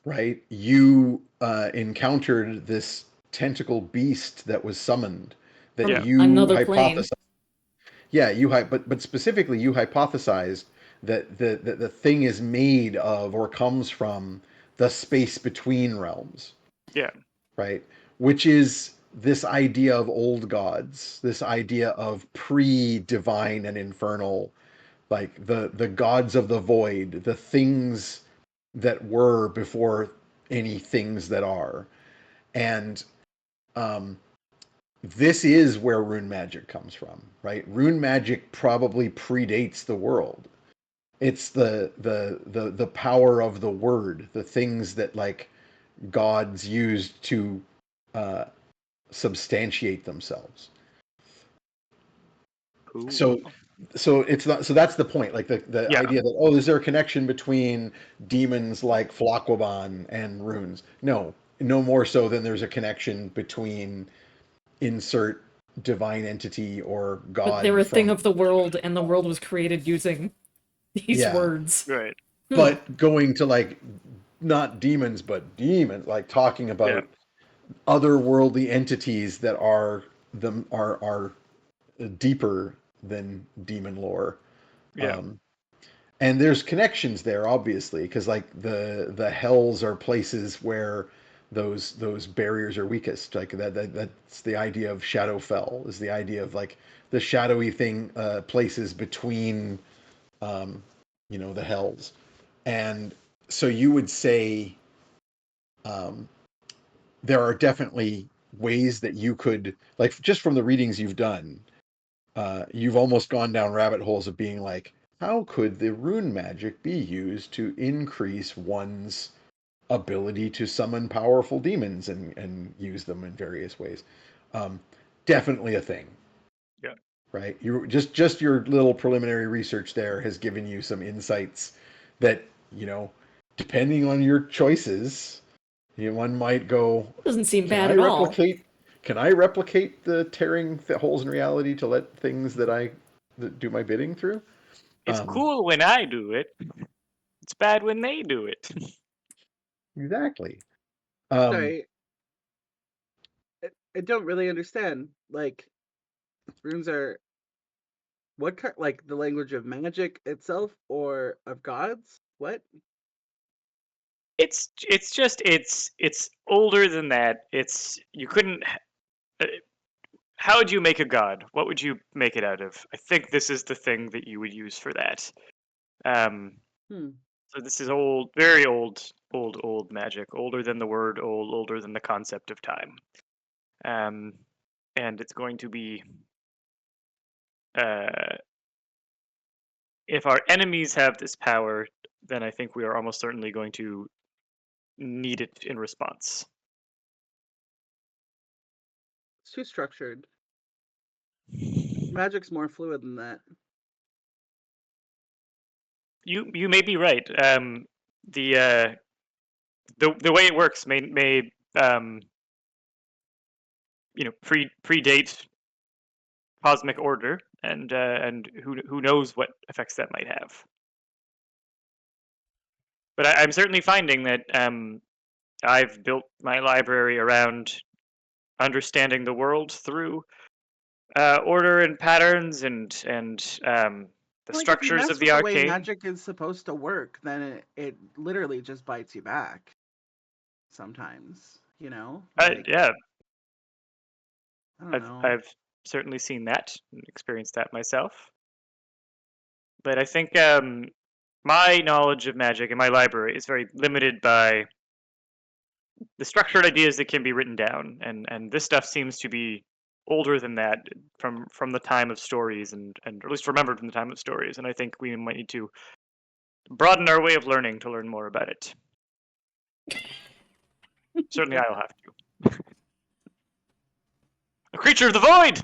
right, you encountered this tentacle beast that was summoned that Yeah. From you another plane. hypothesized. Yeah, but specifically you hypothesized that the thing is made of or comes from the space between realms, Yeah. right? Which is this idea of old gods, this idea of pre-divine and infernal, like the gods of the void, the things that were before any things that are. And um, this is where rune magic comes from, right? Rune magic probably predates the world. It's the power of the word, the things that like gods used to uh, substantiate themselves. Cool. So it's not, so that's the point, like the Yeah. idea that, oh, is there a connection between demons like Flakwaban and runes? No more so than there's a connection between insert divine entity or But they're god a thing from, of the world, and the world was created using these yeah, words. Right. but going to like not demons but demons, like talking Yeah. about otherworldly entities that are deeper than demon lore. Yeah. um, and there's connections there obviously, because like the hells are places where those barriers are weakest, like that's the idea of Shadowfell, is the idea of like the shadowy thing, places between um the hells. And so you would say um there are definitely ways that you could, like, just from the readings you've done, you've almost gone down rabbit holes of being like, how could the rune magic be used to increase one's ability to summon powerful demons and use them in various ways? Um, Definitely a thing, Yeah. right? You just your little preliminary research there has given you some insights that, depending on your choices, one might go, Doesn't seem can bad I at all. replicate? Can I replicate the tearing holes in reality to let things that do my bidding through? It's Um, cool when I do it. It's bad when they do it. exactly. Um, Sorry, I don't really understand. Like, runes are what kind? Like the language of magic itself, or of gods? What? It's just it's older than that. It's you couldn't. Uh, how would you make a god? What would you make it out of? I think this is the thing that you would use for that. Um, Hmm. so this is old, very old, old magic. Older than the word old, older than the concept of time. Um, and it's going to be uh, if our enemies have this power, then I think we are almost certainly going to need it in response. It's too structured. Magic's more fluid than that. You may be right. The the way it works may predate cosmic order, and who knows what effects that might have. But I'm certainly finding that I've built my library around understanding the world through order and patterns and the Like if you structures mess of with the the way arcane. magic is supposed to work, then it literally just bites you back. Sometimes, like Yeah, I don't know. I've certainly seen that and experienced that myself. But I think my knowledge of magic in my library is very limited by the structured ideas that can be written down, and this stuff seems to be older than that from the time of stories and at least remembered from the time of stories. And I think we might need to broaden our way of learning to learn more about it. Certainly, I'll have to. A creature of the void.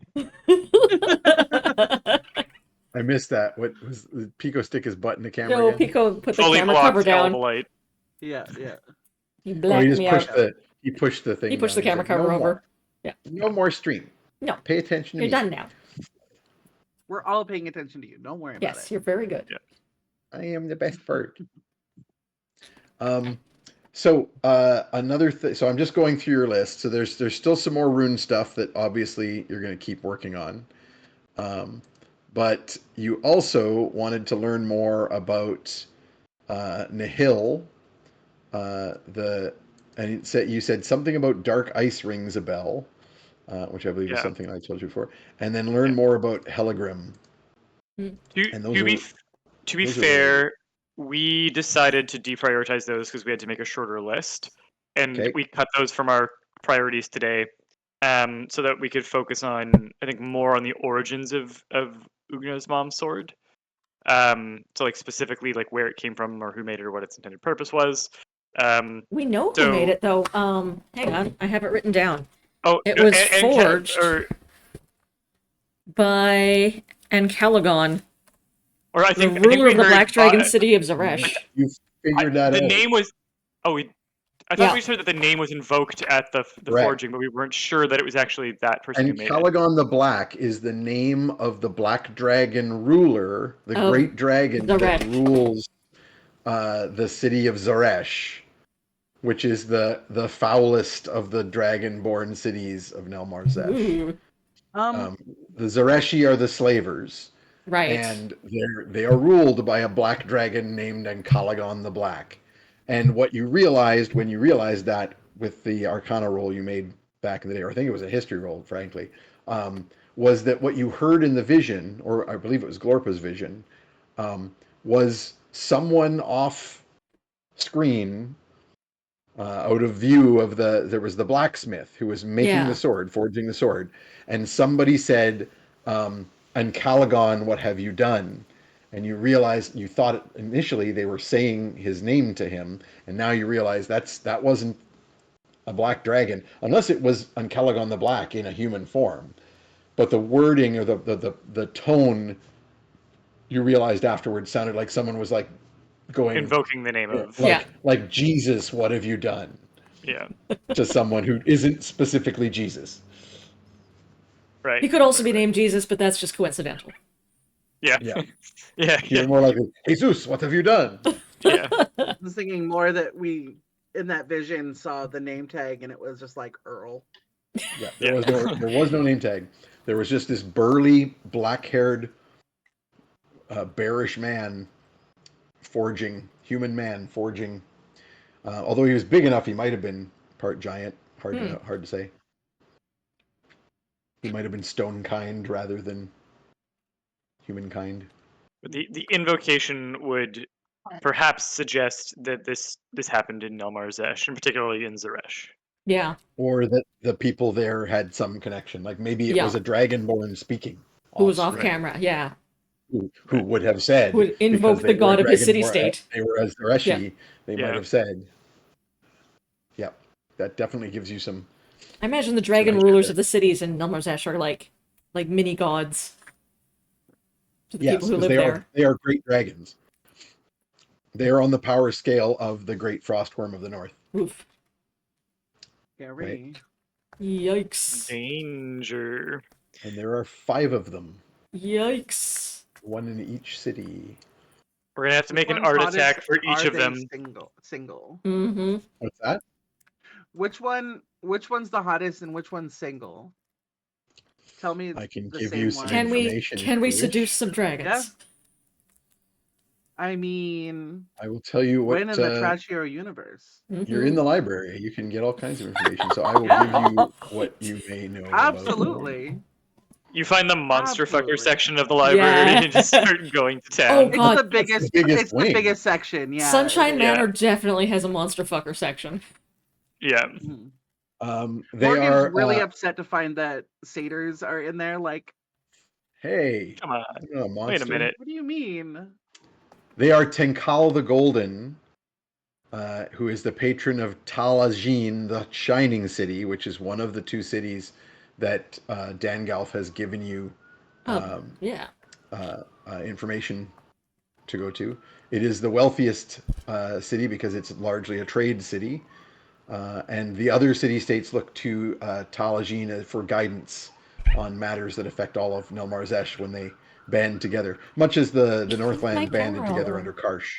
I missed that. What was Pico stick his butt in the camera No, again? Pico put the Fully camera blocked cover down. Light. Yeah, yeah. He Oh, blacked he just me pushed out. he pushed the thing. He pushed down. the camera He's cover no over. More. Yeah. No more stream. No. Pay attention to You're me. done now. We're all paying attention to you. Don't worry about Yes, it. you're very good. Yeah. I am the best bird. So another thing. So I'm just going through your list. So there's still some more rune stuff that obviously you're going to keep working on. But you also wanted to learn more about Nihil. And you said something about dark ice rings a bell, which I believe is Yeah. something I told you before, and then learn more about Heligrim. And those To be those are fair, we decided to deprioritize those because we had to make a shorter list, and Okay. we cut those from our priorities today, so that we could focus on, I think, more on the origins of Oogna's mom's sword. So like specifically like where it came from or who made it or what its intended purpose was. We know who So- made it, though. Hang on. I have it written down. Oh, It was and forged by Ancalagon, or I the think ruler we of the heard Black Dragon by- city of Zaresh. You figured that the out. name was. Oh, I thought Yeah. we heard that the name was invoked at the Correct. forging, but we weren't sure that it was actually that person who And made it. Calagon the Black is the name of the Black Dragon ruler, the Of great dragon that Zaresh. rules the city of Zaresh, which is the foulest of the dragon-born cities of Nelmarzesh. Ooh, The Zareshi are the slavers, right. and they are ruled by a black dragon named Ancalagon the Black. And what you realized when you realized that with the Arcana roll you made back in the day, or I think it was a history roll, frankly, was that what you heard in the vision, or I believe it was Glorpa's vision, was someone off screen, out of view of there was the blacksmith who was making Yeah. the sword, forging the sword, and somebody said, Ancalagon, what have you done? And you realized, you thought initially they were saying his name to him, and now you realize that wasn't a black dragon, unless it was Ancalagon the Black in a human form. But the wording or the tone, you realized afterwards, sounded like someone was like going Invoking the name of. like Jesus, what have you done? Yeah. To someone who isn't specifically Jesus. Right. He could also be named Jesus, but that's just coincidental. Yeah. Yeah. Yeah. You're more like, Jesus, what have you done? Yeah. I was thinking more that we in that vision saw the name tag and it was just like Earl. Yeah, there was no name tag. There was just this burly, black-haired, bearish man human man forging. Although he was big enough, he might have been part giant. Hard to say. He might have been stone kind rather than humankind. The invocation would perhaps suggest that this happened in Nelmarzesh, and particularly in Zaresh. Yeah. Or that the people there had some connection. Like maybe it was a dragonborn speaking. Who was off screen, camera, yeah. Who would have said, Would invoke because the they god were of his dragonborn, city-state. They were as Zareshi, they Yeah. might have said. Yep. That definitely gives you some. I imagine the dragon rulers of the cities in Nelmarzesh are like mini gods to the people who 'cause live there. they are great dragons. They are on the power scale of the great frostworm of the north. Oof. Scary. Yikes. Danger. And there are 5 of them. Yikes. One in each city. We're gonna have to Which make an one's art hottest attack for each are of they them. Single. Mm-hmm. What's that? Which one's the hottest and which one's single? Tell me I can the give you same some one. information. Can if we you seduce wish. some dragons? I mean, I will tell you what. when in the Trash Hero universe? You're in the library. You can get all kinds of information. So I will Yeah. give you what you may know about. Absolutely. You find the monster fucker Absolutely. section of the library and just start going to town. Oh, It's God. the biggest. biggest It's wing. the biggest section. Yeah. Sunshine it is. Manor definitely has a monster fucker section. Yeah. Mhm. They Morgan's are really upset to find that satyrs are in there. Like, Hey, Come on. I'm not a monster. Wait a minute. what do you mean? They are Tenkal the Golden, who is the patron of Talajin, the Shining City, which is one of the two cities that Dangalf has given you Yeah. information to go to. It is the wealthiest city because it's largely a trade city. And the other city-states look to Talajin for guidance on matters that affect all of Nelmarzesh when they band together, much as the Northland banded together under Karsh.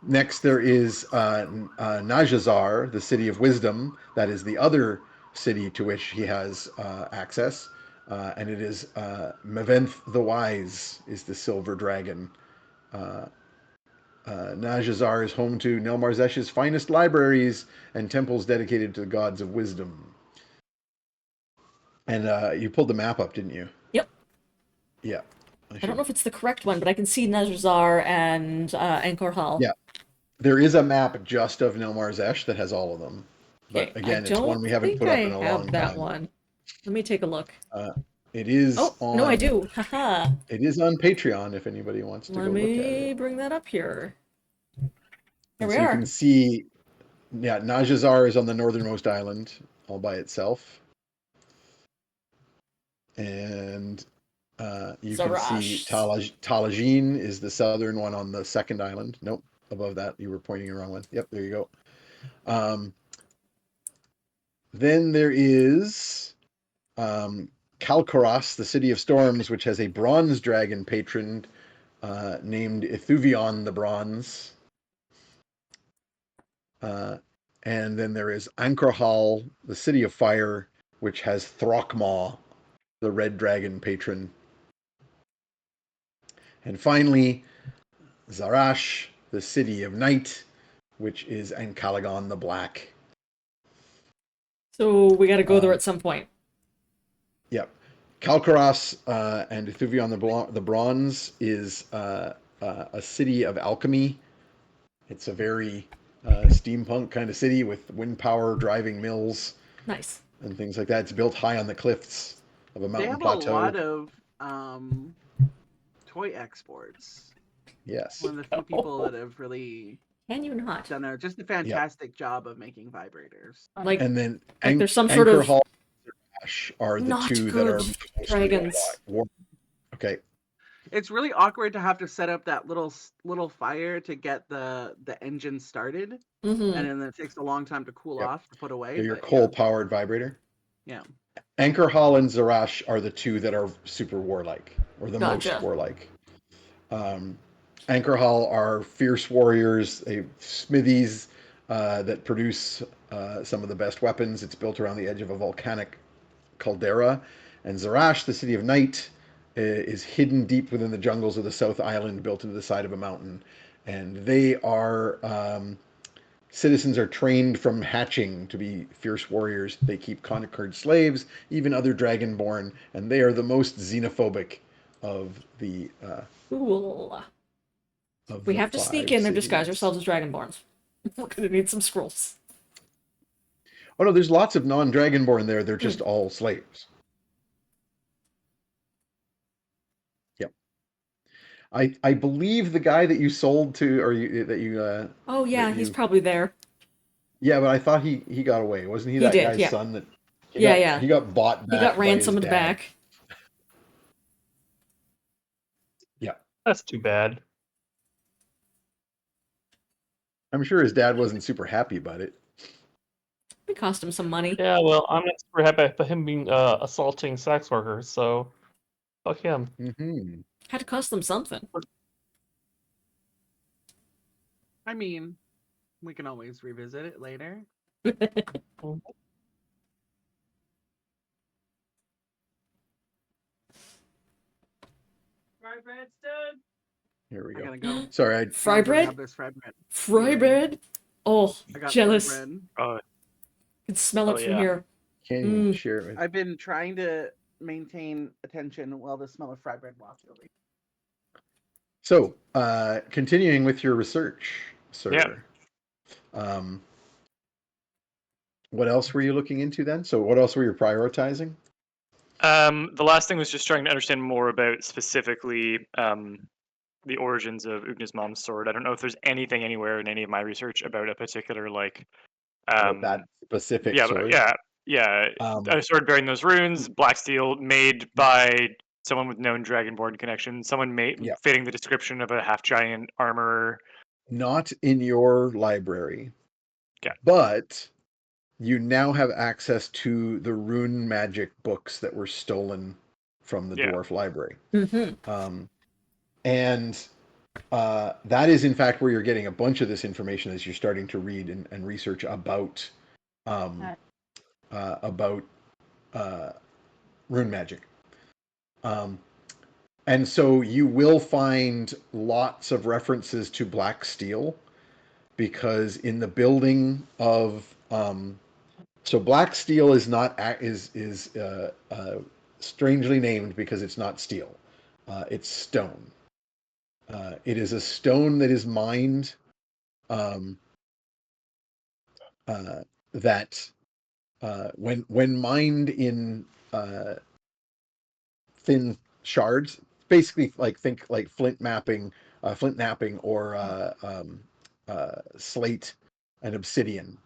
Next, there is Najazar, the city of wisdom. That is the other city to which he has access. And it is Maventh the Wise is the silver dragon. Najazar is home to Nelmarzesh's finest libraries and temples dedicated to the gods of wisdom. And you pulled the map up, didn't you? Yep. Yeah. I don't know if it's the correct one, but I can see Nazar and Angkor Hall. Yeah. There is a map just of Nelmarzesh that has all of them. But Okay, again, I it's one we haven't put up in a long that time. one. Let me take a look. It is on. No, I do. Haha. It is on Patreon if anybody wants to Let go look at me it. bring that up here. Here And we so you are. can see, yeah, Najazar is on the northernmost island all by itself. And you can see Talajin is the southern one on the second island. Nope, above that. You were pointing the wrong one. Yep, there you go. Then there is Kalkaros, the city of storms, which has a bronze dragon patron named Ithuvion the Bronze. And then there is Ankrahal, the city of fire, which has Throckmaw, the red dragon patron. And finally, Zarash, the city of night, which is Ankalagon the Black. So we got to go there at some point. Yep. Kalkaros and Ithuvion the Bronze is a city of alchemy. It's a very steampunk kind of city with wind power driving mills. Nice. And things like that. It's built high on the cliffs of a mountain They have plateau. a lot of toy exports. Yes. One of the few people that have really Can you not? done just a fantastic job of making vibrators. And then there's some sort of Hall and Zarash are the not two that are good most dragons. Okay. It's really awkward to have to set up that little fire to get the engine started, and then it takes a long time to cool off to put away. They're your coal-powered vibrator. Yeah. Anchor Hall and Zarash are the two that are super warlike, or the most warlike. Anchor Hall are fierce warriors, smithies that produce some of the best weapons. It's built around the edge of a volcanic caldera. And Zarash, the city of night, is hidden deep within the jungles of the South Island, built into the side of a mountain. And they are citizens are trained from hatching to be fierce warriors. They keep conquered slaves, even other dragonborn, and they are the most xenophobic of the. Cool. We have to sneak in and disguise ourselves as dragonborns. We're gonna need some scrolls. Oh no, there's lots of non-dragonborn there. They're just all slaves. Yep. I believe the guy that you sold to, or that you. Oh yeah, he's probably there. Yeah, but I thought he got away. Wasn't he that guy's son that? He got bought back. He got ransomed back. Yeah. That's too bad. I'm sure his dad wasn't super happy about it. It cost him some money. Yeah, well, I'm not super happy about him being assaulting sex workers, so Fuck him. Mm-hmm. Had to cost them something. I mean, we can always revisit it later. Fry bread's done. Here we I go. gotta go. Sorry, I Fry gotta go bread? grab this fry bread. Fry bread? Oh, I got jealous. fry bread. Oh, Can smell Oh, it from yeah. here. can't even share it with. I've been trying to maintain attention while the smell of fry bread walks over. So, continuing with your research, sir. Yeah. What else were you looking into then? So, what else were you prioritizing? The last thing was just trying to understand more about specifically the origins of Oogna's mom's sword. I don't know if there's anything anywhere in any of my research about a particular like About that specific yeah, sword? yeah, a sword bearing those runes, black steel, made by someone with known dragonborn connection, someone made Yeah. fitting the description of a half giant armorer. Not in your library. Yeah. But you now have access to the rune magic books that were stolen from the Yeah. dwarf library. Mm-hmm. And that is, in fact, where you're getting a bunch of this information as you're starting to read and research about rune magic. And so you will find lots of references to black steel because in the building of so black steel is not strangely named because it's not steel. It's stone. It is a stone that is mined that when mined in thin shards, basically think like flint knapping, or slate and obsidian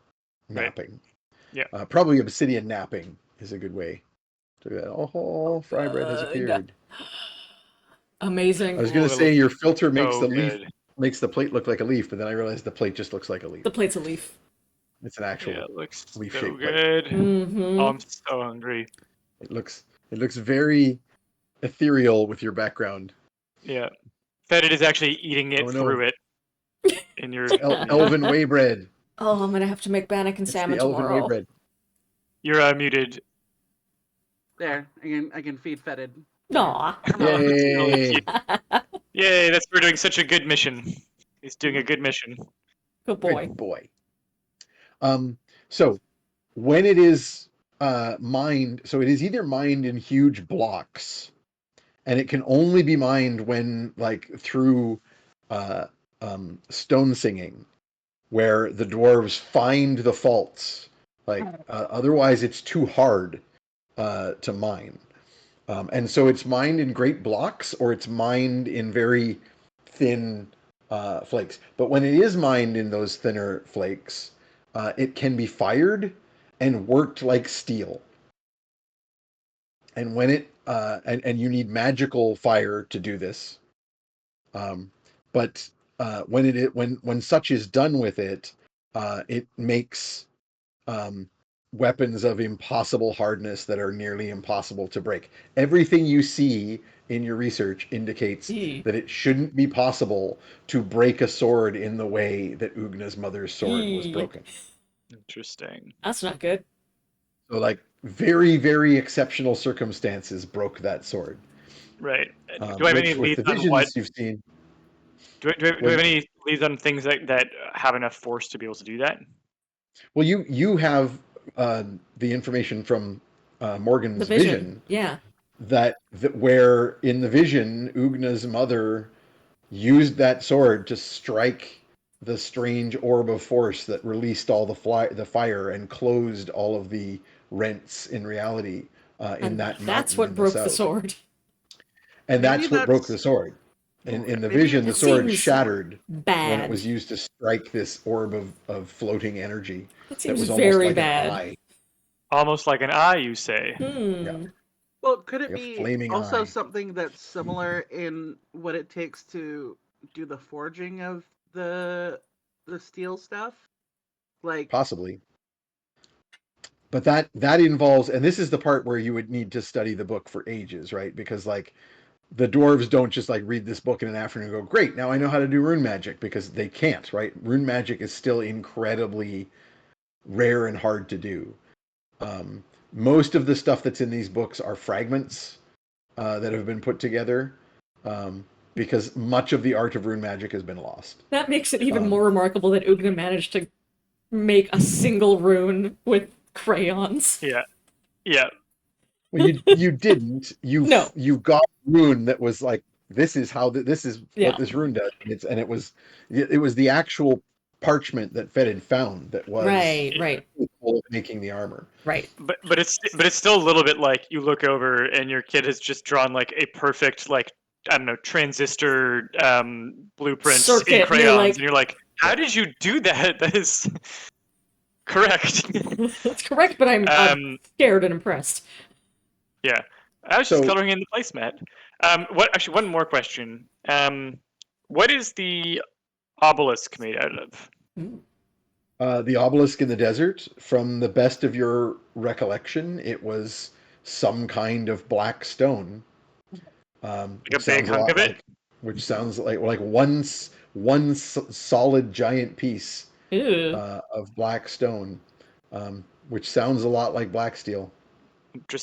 Right. knapping. Yeah. Probably obsidian knapping is a good way to do that. Oh, fry bread has appeared. Amazing. I was going to Ooh, it say looks your filter makes so the leaf good. makes the plate look like a leaf, but then I realized the plate just looks like a leaf. The plate's a leaf. It's an Yeah, actual it looks so leaf-shaped plate. good. Mm-hmm. Oh, I'm so hungry. It looks very ethereal with your background. Yeah. Fetid is actually eating it Oh, no. through it. In your Elven way bread. Oh, I'm gonna have to make bannock and It's salmon the elven way tomorrow. bread. you're muted. There, I can feed fetid. Aw. Yay! Yay, that's for doing such a good mission. He's doing a good mission. Good boy. Good boy. So when it is mined, so it is either mined in huge blocks, and it can only be mined when through stone singing, where the dwarves find the faults. Otherwise, it's too hard to mine. And so it's mined in great blocks, or it's mined in very thin flakes. But when it is mined in those thinner flakes, it can be fired and worked like steel. And when it and you need magical fire to do this. But when such is done with it, it makes weapons of impossible hardness that are nearly impossible to break. Everything you see in your research indicates Eee. that it shouldn't be possible to break a sword in the way that Oogna's mother's sword was Eee. broken. Interesting. That's not good. So, very, very exceptional circumstances broke that sword. Right. Do I have any Which, with leads the on visions what? you've seen, Do I have any leads on things that have enough force to be able to do that? well, you have the information from Morgan's The vision. Yeah. that where in the vision, Oogna's mother used that sword to strike the strange orb of force that released all the fire and closed all of the rents in reality in And that that's mountain what in broke the the south. sword. And Maybe that's what broke that's- the sword. In the Maybe vision, the it sword seems shattered when it Bad. was used to strike this orb of floating energy That that seems was almost very like bad. an eye. Almost like an eye, you say. Hmm. Well, could it Like a be flaming also eye. something that's similar in what it takes to do the forging of the steel stuff? Like, Possibly. But that involves, and this is the part where you would need to study the book for ages, right? Because the dwarves don't just like read this book in an afternoon and go, great, now I know how to do rune magic, because they can't, right? Rune magic is still incredibly rare and hard to do. Most of the stuff that's in these books are fragments that have been put together, because much of the art of rune magic has been lost. That makes it even more remarkable that Oogna managed to make a single rune with crayons. Yeah. Yeah. Well, you didn't. No. You got rune that was like, this is how this is Yeah. what this rune does. And it was the actual parchment that Fed had found that was Right. capable of making the armor. Right. But it's still a little bit like you look over and your kid has just drawn like a perfect, like, I don't know, transistor blueprint in Circuit, and you're crayons, like- and you're like, how did you do that? That is correct. That's correct, but I'm scared and impressed. Yeah, I was just coloring in the placemat. Actually, one more question. What is the obelisk made out of? The obelisk in the desert, from the best of your recollection, it was some kind of black stone. Like a big hunk of it? Which sounds like one solid giant piece of black stone, which sounds a lot like black steel.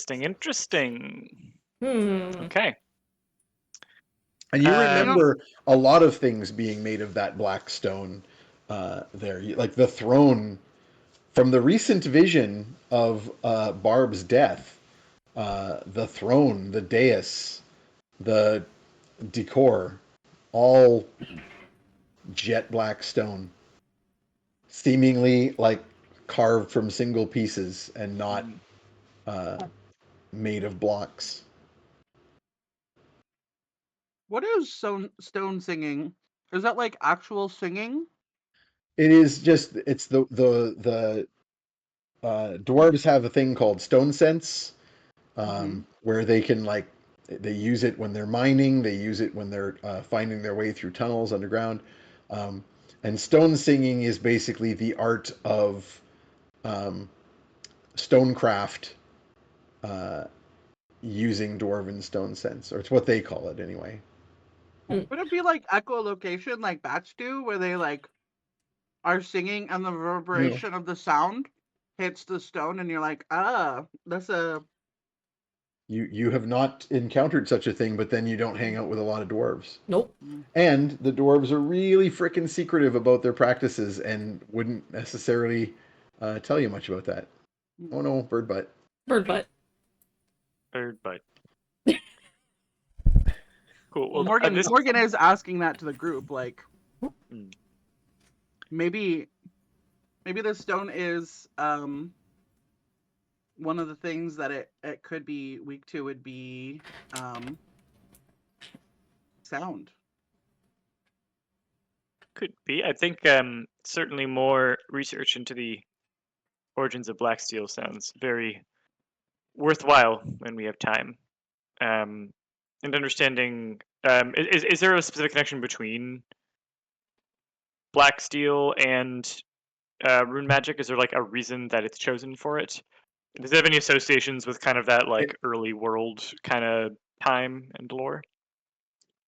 Interesting. Hmm. Okay. And you remember a lot of things being made of that black stone there. Like the throne, from the recent vision of Barb's death, the throne, the dais, the decor, all jet black stone, seemingly like carved from single pieces and not made of blocks. What is stone singing? Is that like actual singing? It is just, it's the dwarves have a thing called stone sense, where they can they use it when they're mining, they use it when they're finding their way through tunnels underground. And stone singing is basically the art of stonecraft using dwarven stone sense, or it's what they call it anyway. Would it be like echolocation, like bats do, where they like are singing and the reverberation of the sound hits the stone, and you're like, that's a. You have not encountered such a thing, but then you don't hang out with a lot of dwarves. Nope. And the dwarves are really freaking secretive about their practices and wouldn't necessarily tell you much about that. Oh no, bird butt. Bird butt. Bird butt. Cool. Well, Morgan is asking that to the group, like, maybe this stone is one of the things that it could be weak to would be sound. Could be. I think certainly more research into the origins of black steel sounds very worthwhile when we have time. And understanding, is there a specific connection between black steel and rune magic? Is there like a reason that it's chosen for it? Does it have any associations with kind of that like early world kind of time and lore?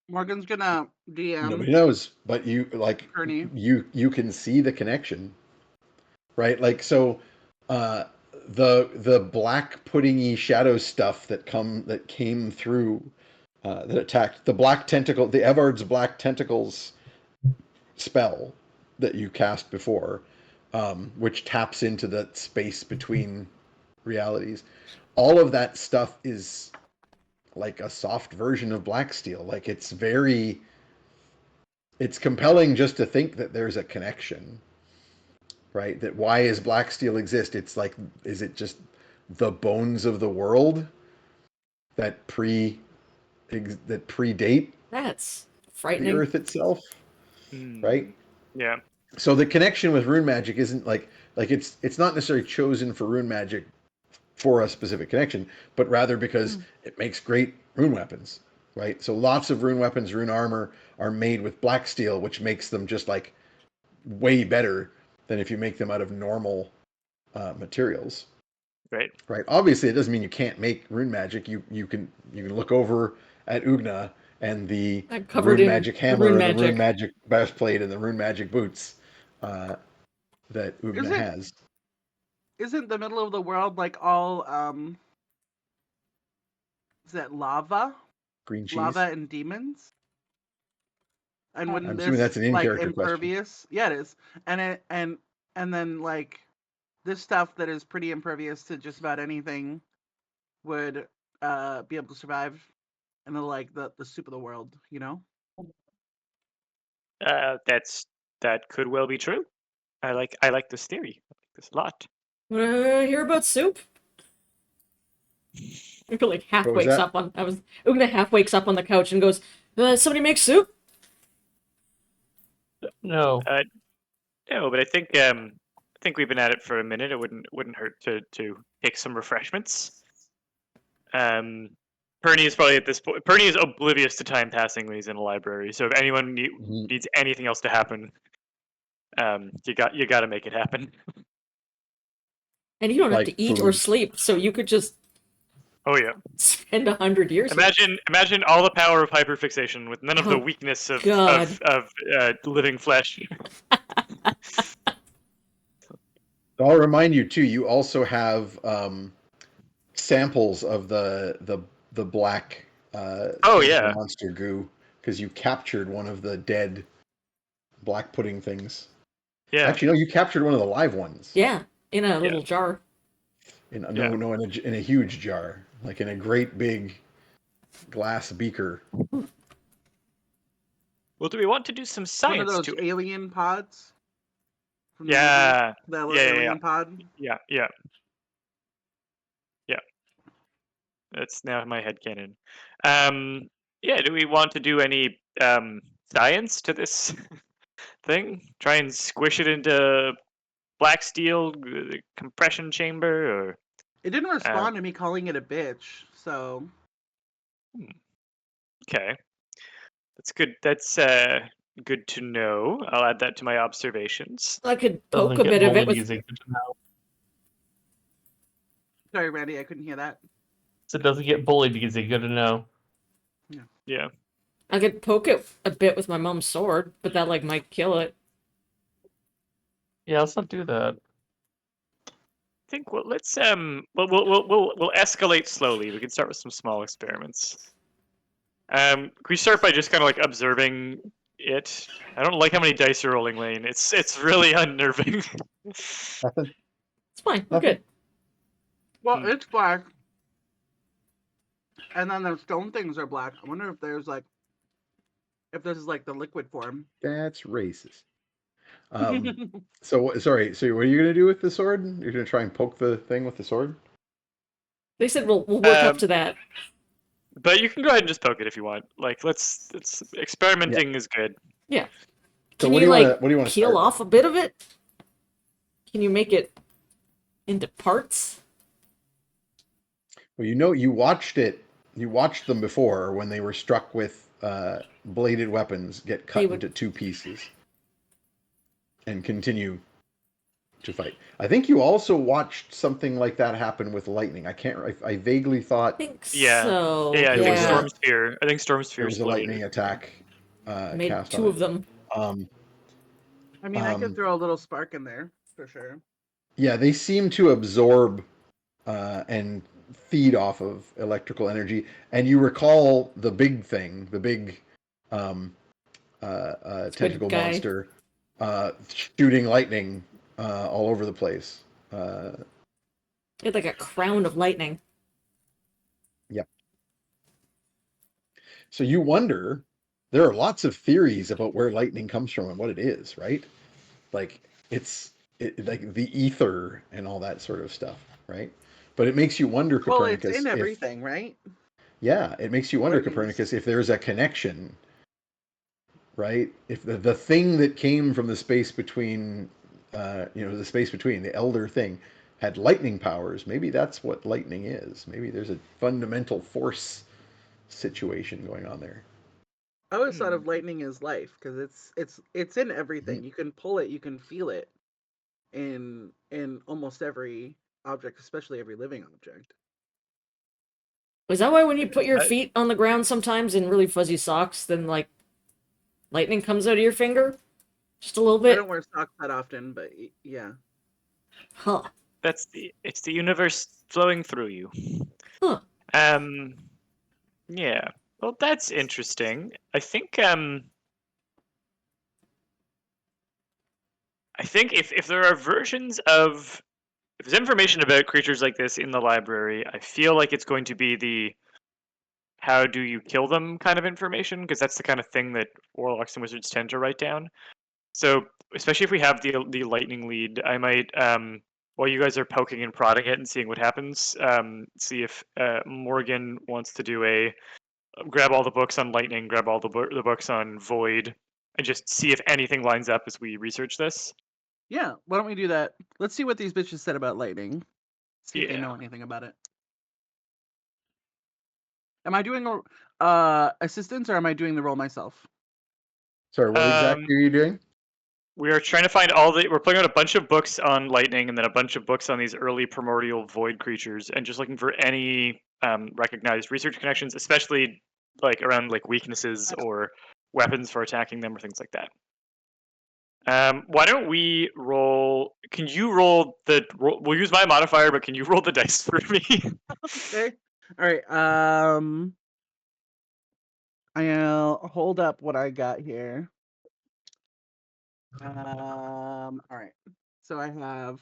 Morgan's gonna DM. Nobody knows, but you Ernie. you can see the connection, right? Like, so the black puddingy shadow stuff that came through that attacked the black tentacle, the Evard's black tentacles spell that you cast before, which taps into that space between realities. All of that stuff is like a soft version of black steel. Like, it's compelling just to think that there's a connection, right? That why is black steel exist? It's like, is it just the bones of the world that predate That's the frightening. earth itself, right? Yeah. So the connection with rune magic isn't like it's not necessarily chosen for rune magic for a specific connection, but rather because it makes great rune weapons, right? So lots of rune weapons, rune armor are made with black steel, which makes them just like way better than if you make them out of normal materials. Right. Right. Obviously, it doesn't mean you can't make rune magic. You can look over at Oogna and the I'm covered rune in magic the hammer, rune the rune magic. magic breastplate, and the rune magic boots that Oogna Is it- has. Isn't the middle of the world like all is that lava? Green cheese. Lava and demons? And wouldn't I'm assuming this that's an like in-character question. impervious? Yeah, it is. And then like this stuff that is pretty impervious to just about anything would be able to survive in the soup of the world, you know? That could well be true. I like this theory. I like this a lot. Wanna hear about soup? Ugna like half What was wakes that? up on Ugna half wakes up on the couch and goes, somebody make soup? No. No, but I think we've been at it for a minute. It wouldn't hurt to take some refreshments. Perny is probably at this point. Perny is oblivious to time passing when he's in a library. So if anyone needs anything else to happen, you got to make it happen. And you don't have Like to eat or food. sleep, so you could just Oh yeah. spend 100 years here. Imagine all the power of hyperfixation with none of the Oh, weakness of God. living flesh. I'll remind you too. You also have samples of the black Oh, tentacle yeah. monster goo because you captured one of the dead black pudding things. Yeah. Actually, no, you captured one of the live ones. Yeah, in a little jar. In Yeah. in a huge jar, like in a great big glass beaker. Well, do we want to do some One of science those to it? alien pods. From the movie, Yeah. that little Yeah. alien pod. Yeah. That's now my headcanon. Yeah, do we want to do any science to this thing? Try and squish it into black steel compression chamber, or It didn't respond to me calling it a bitch, so okay, that's good. That's good to know. I'll add that to my observations. I could Doesn't poke a get bit of it bullied with. easy. Good to know. sorry, Randy, I couldn't hear that. So it doesn't get bullied easy. Good to know. Yeah. I could poke it a bit with my mom's sword, but that like might kill it. Yeah, let's not do that. I think let's we'll escalate slowly. We can start with some small experiments. Can we start by just kind of like observing it? I don't like how many dice you're rolling, Lane. It's really unnerving. Nothing. It's fine. We're Nothing. good. Well, it's black. And then the stone things are black. I wonder if there's like if this is like the liquid form. That's racist. So sorry. So what are you gonna do with the sword? You're gonna try and poke the thing with the sword? They said we'll work up to that. But you can go ahead and just poke it if you want. Like let's experimenting is good. Yeah. So Can what you do you like want? What do you want to peel start? off a bit of it? Can you make it into parts? Well, you watched it. You watched them before when they were struck with bladed weapons get cut into two pieces and continue to fight. I think you also watched something like that happen with lightning. I vaguely thought I think Yeah. so. Yeah, I think was a- Storm Sphere. I think Storm there Sphere's was a lightning attack Made cast two on of it. them. I mean, I could throw a little spark in there for sure. Yeah, they seem to absorb and feed off of electrical energy. And you recall the big thing, the big tentacle guy. monster shooting lightning all over the place. It had like a crown of lightning. Yep. So you wonder, there are lots of theories about where lightning comes from and what it is, right? Like like the ether and all that sort of stuff, right? But it makes you wonder, Well, Copernicus, it's in if everything, right? yeah, it makes you wonder, Or at Copernicus, if there's a connection, right? If the thing that came from the space between, the space between the elder thing had lightning powers, maybe that's what lightning is. Maybe there's a fundamental force situation going on there. I always thought of lightning as life because it's in everything. You can pull it, you can feel it in almost every object, especially every living object. Is that why when you put your I- feet on the ground sometimes in really fuzzy socks, then like lightning comes out of your finger? Just a little I bit? don't wear socks that often, but yeah. Huh. It's the universe flowing through you. Huh. Um, yeah. Well, that's interesting. I think if there are versions of if there's information about creatures like this in the library, I feel like it's going to be the how do you kill them kind of information, because that's the kind of thing that warlocks and wizards tend to write down. So especially if we have the lightning lead, I might while you guys are poking and prodding it and seeing what happens, see if Morgan wants to do a grab all the books on lightning, grab all the books on void, and just see if anything lines up as we research this. Yeah, why don't we do that? Let's see what these bitches said about lightning. See if they Yeah. know anything about it. Am I doing assistance or am I doing the role myself? Sorry, what exactly are you doing? We are trying to find we're putting out a bunch of books on lightning and then a bunch of books on these early primordial void creatures, and just looking for any recognized research connections, especially like around like weaknesses or weapons for attacking them or things like that. Why don't we roll? Can you roll the? We'll use my modifier, but can you roll the dice for me? Okay. All right. I'll hold up what I got here. All right. So I have.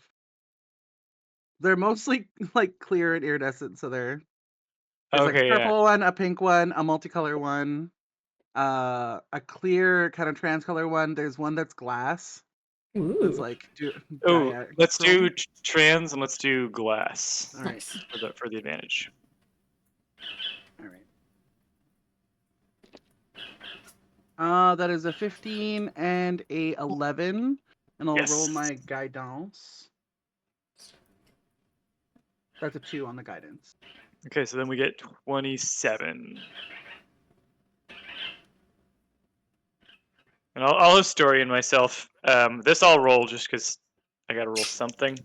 They're mostly like clear and iridescent. So there's like a Okay, yeah. purple one, a pink one, a multicolor one, a clear kind of transcolor one. There's one that's glass. That's Ooh. like Oh, let's do diachrome. trans and let's do glass All right. Nice. for the advantage. All right. That is a 15 and a 11, and I'll roll Yes. my guidance. That's a 2 on the guidance. Okay, so then we get 27. And I'll historian myself. This I'll roll just because I gotta roll something.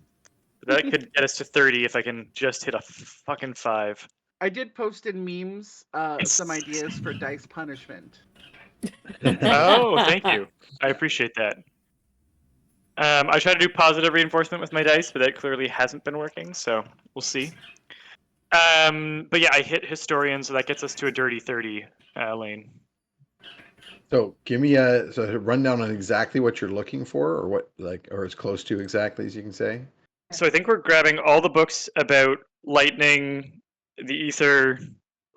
But that could get us to 30 if I can just hit a fucking 5. I did post in memes some ideas for dice punishment. Oh, thank you. I appreciate that. I try to do positive reinforcement with my dice, but that clearly hasn't been working, so we'll see. But yeah, I hit historian, so that gets us to a dirty 30 lane. So give me a rundown on exactly what you're looking for, or what or as close to exactly as you can say. So I think we're grabbing all the books about lightning, the ether,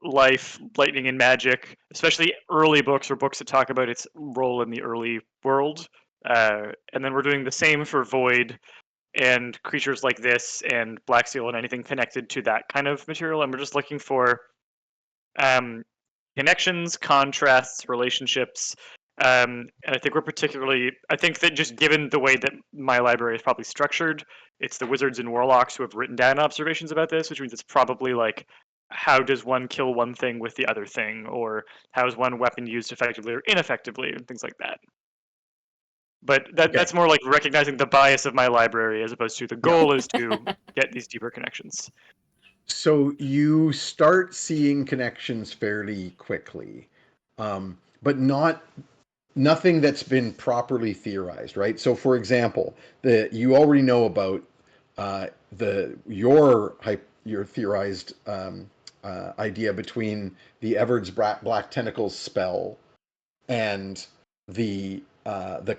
life, lightning, and magic, especially early books or books that talk about its role in the early world. And then we're doing the same for void and creatures like this and black seal and anything connected to that kind of material. And we're just looking for connections, contrasts, relationships. And I think I think that just given the way that my library is probably structured, it's the wizards and warlocks who have written down observations about this, which means it's probably like, how does one kill one thing with the other thing? Or how is one weapon used effectively or ineffectively, and things like that. But that's more like recognizing the bias of my library as opposed to the goal is to get these deeper connections. So you start seeing connections fairly quickly, but nothing that's been properly theorized, right? So, for example, you already know about your theorized idea between the Everard's Black Tentacles spell and the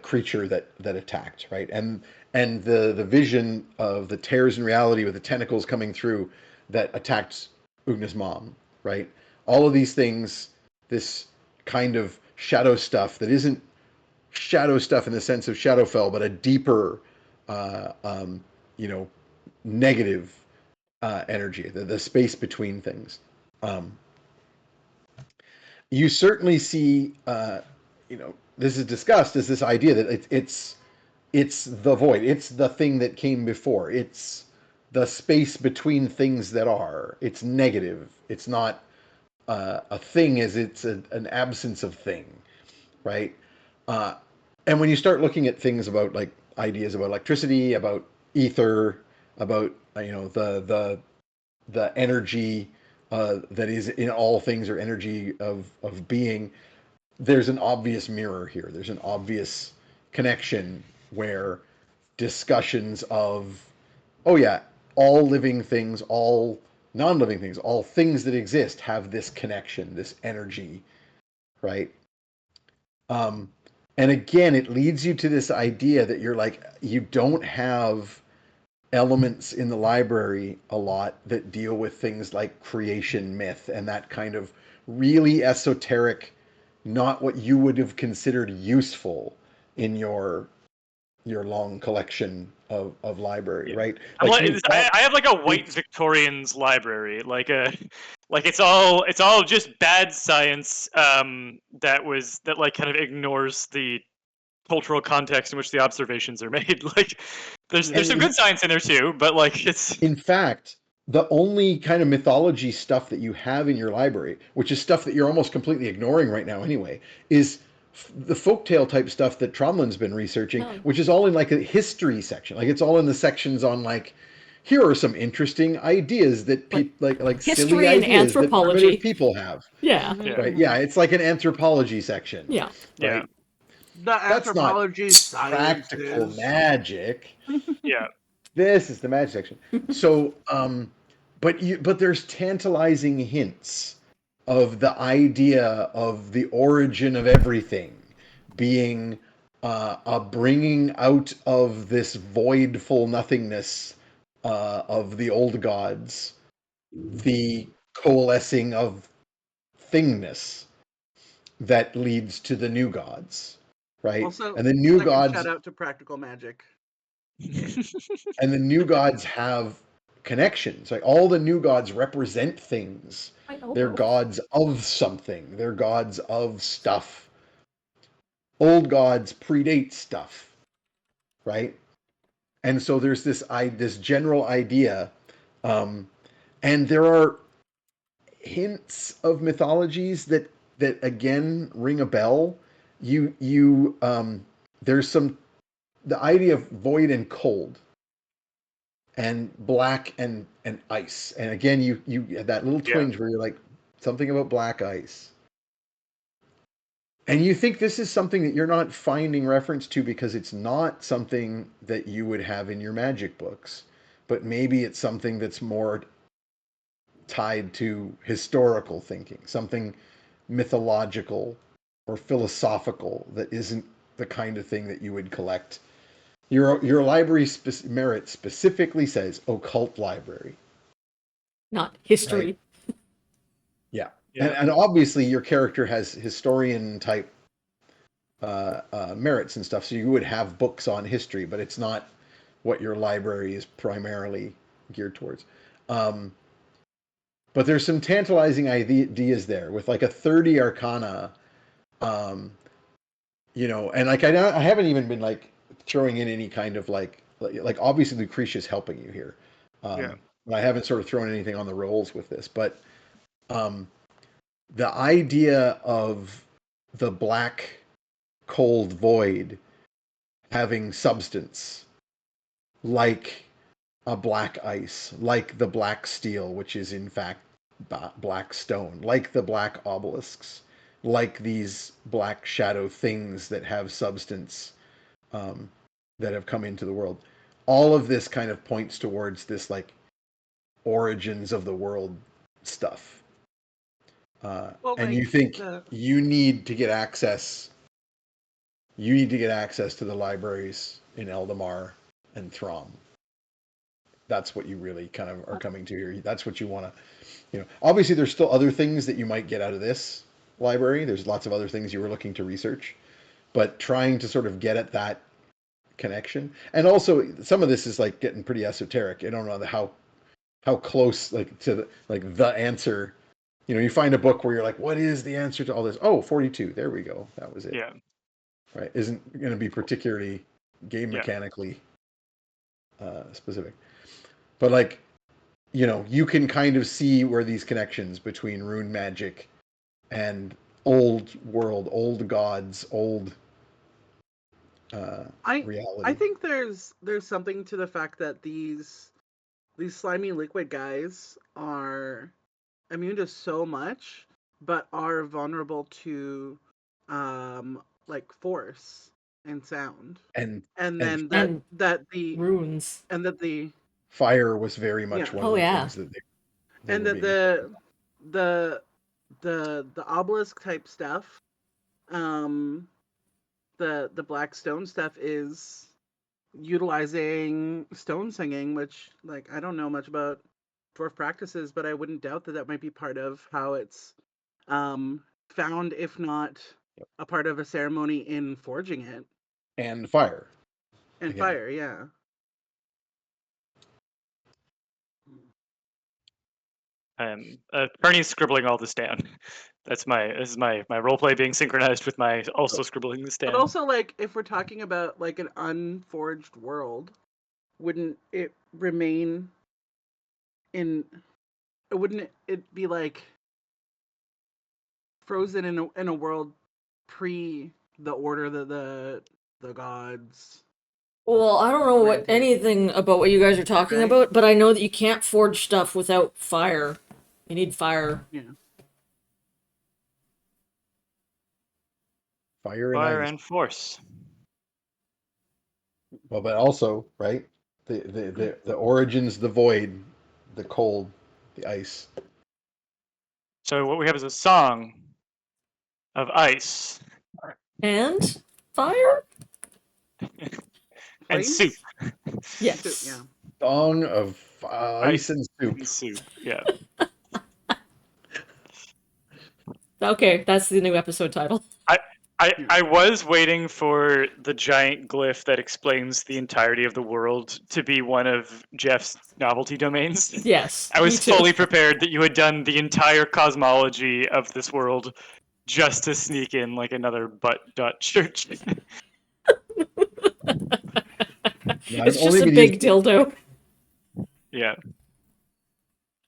creature that attacked, right? And the vision of the tears in reality with the tentacles coming through that attacked Oogna's mom, right? All of these things, this kind of shadow stuff that isn't shadow stuff in the sense of Shadowfell, but a deeper, you know, negative energy, the space between things. You certainly see, this is discussed as this idea that it's the void, it's the thing that came before, it's the space between things that are. It's negative. It's not a thing, as it's an absence of thing, right? And when you start looking at things about like ideas about electricity, about ether, about the energy that is in all things or energy of being, there's an obvious mirror here. There's an obvious connection where discussions of, oh yeah, all living things, all non-living things, all things that exist have this connection, this energy, right? Um, and again, it leads you to this idea that you're like, you don't have elements in the library a lot that deal with things like creation myth and that kind of really esoteric, not what you would have considered useful in your long collection of library, Yeah. right? I'm Like like, you've got I have like a white Victorians library, like it's all just bad science that like kind of ignores the cultural context in which the observations are made. Like there's and some good science in there too, but like it's in fact, the only kind of mythology stuff that you have in your library, which is stuff that you're almost completely ignoring right now anyway, is the folktale type stuff that Tromlin's been researching, Oh. which is all in like a history section. Like it's all in the sections on like, here are some interesting ideas that like silly History and ideas that anthropology. primitive people have. Yeah. Yeah. Right? Yeah, it's like an anthropology section. Yeah. yeah, Right? The That's not anthropology practical sciences. magic. yeah, This is the magic section. So, but there's tantalizing hints of the idea of the origin of everything being a bringing out of this voidful nothingness of the old gods, the coalescing of thingness that leads to the new gods, right? Also, And the new second gods shout out to practical magic. and the new gods have connections. Like all the new gods represent things. I know. They're gods of something. They're gods of stuff. Old gods predate stuff, right? And so there's this general idea, and there are hints of mythologies that again ring a bell. There's some the idea of void and cold and black and ice. And again, you had that little Yeah. twinge where you're like something about black ice. And you think this is something that you're not finding reference to because it's not something that you would have in your magic books, but maybe it's something that's more tied to historical thinking, something mythological or philosophical that isn't the kind of thing that you would collect. Your library merit specifically says occult library. Not history. Right. Yeah. Yeah. And obviously your character has historian type merits and stuff, so you would have books on history, but it's not what your library is primarily geared towards. But there's some tantalizing ideas there with like a 30 arcana, and like I haven't even been like throwing in any kind of like obviously Lucretia's helping you here. Yeah. I haven't sort of thrown anything on the rolls with this, but the idea of the black cold void having substance like a black ice, like the black steel, which is in fact black stone, like the black obelisks, like these black shadow things that have substance, that have come into the world. All of this kind of points towards this like origins of the world stuff. And you think you need to get access. You need to get access to the libraries in Eldamar and Throm. That's what you really kind of are coming to here. That's what you want to, obviously there's still other things that you might get out of this library. There's lots of other things you were looking to research, but trying to sort of get at that connection. And also some of this is like getting pretty esoteric. I don't know how close like to the answer. You find a book where you're like, what is the answer to all this? Oh, 42. There we go. That was it. Yeah. Right. Isn't going to be particularly game Yeah. mechanically specific. But like, you can kind of see where these connections between rune magic and old world, old gods, old reality. I think there's something to the fact that these slimy liquid guys are immune to so much, but are vulnerable to like force and sound. And And and then And the runes. and that the fire was very much yeah. one Oh, of the yeah. things that they And were that being the the obelisk type stuff, um the black stone stuff is utilizing stone singing, which like I don't know much about dwarf practices, but I wouldn't doubt that that might be part of how it's found, if not a part of a ceremony in forging it. and fire And again. fire, yeah. Bernie's scribbling all this down. This is my roleplay being synchronized with my also scribbling this But down. also, like, if we're talking about like an unforged world, wouldn't it remain in? Wouldn't it be like frozen in a world pre the order that the gods Well, I don't know what granted? anything about what you guys are talking Right? about, but I know that you can't forge stuff without fire. You need fire. Yeah. Fire and Fire ice. and force. Well, but also, right? The origins, the void, the cold, the ice. So what we have is a song of ice And fire? and soup. Flames? Yes. Yeah. Song of ice and soup. And soup. Yeah. Okay, that's the new episode title. I was waiting for the giant glyph that explains the entirety of the world to be one of Jeff's novelty domains. Yes. I was me too. fully prepared that you had done the entire cosmology of this world just to sneak in like another butt dot church. No, It's I've just only a been big using- dildo. Yeah.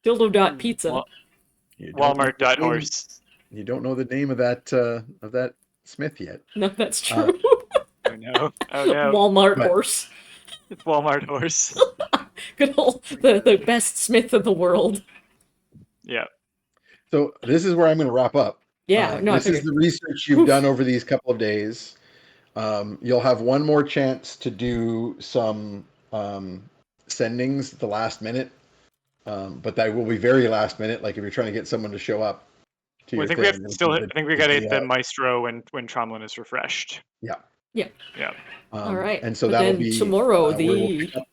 Dildo dot pizza. Well, You don't know Walmart the dot name- horse. You don't know the name of that Smith yet. No, that's true. Oh no. Oh no. Walmart But- horse. It's Walmart horse. Good old the best smith of the world. Yeah. So this is where I'm going to wrap up. Yeah, no, I this is figured. the research you've done over these couple of days. You'll have one more chance to do some sendings at the last minute, but that will be very last minute. Like if you're trying to get someone to show up to Well, I your think we have thing, still. I think we got to hit the the, maestro when Tromlin is refreshed. yeah. Yeah. Yeah. All right. And so But that'll then be tomorrow where we'll the pick up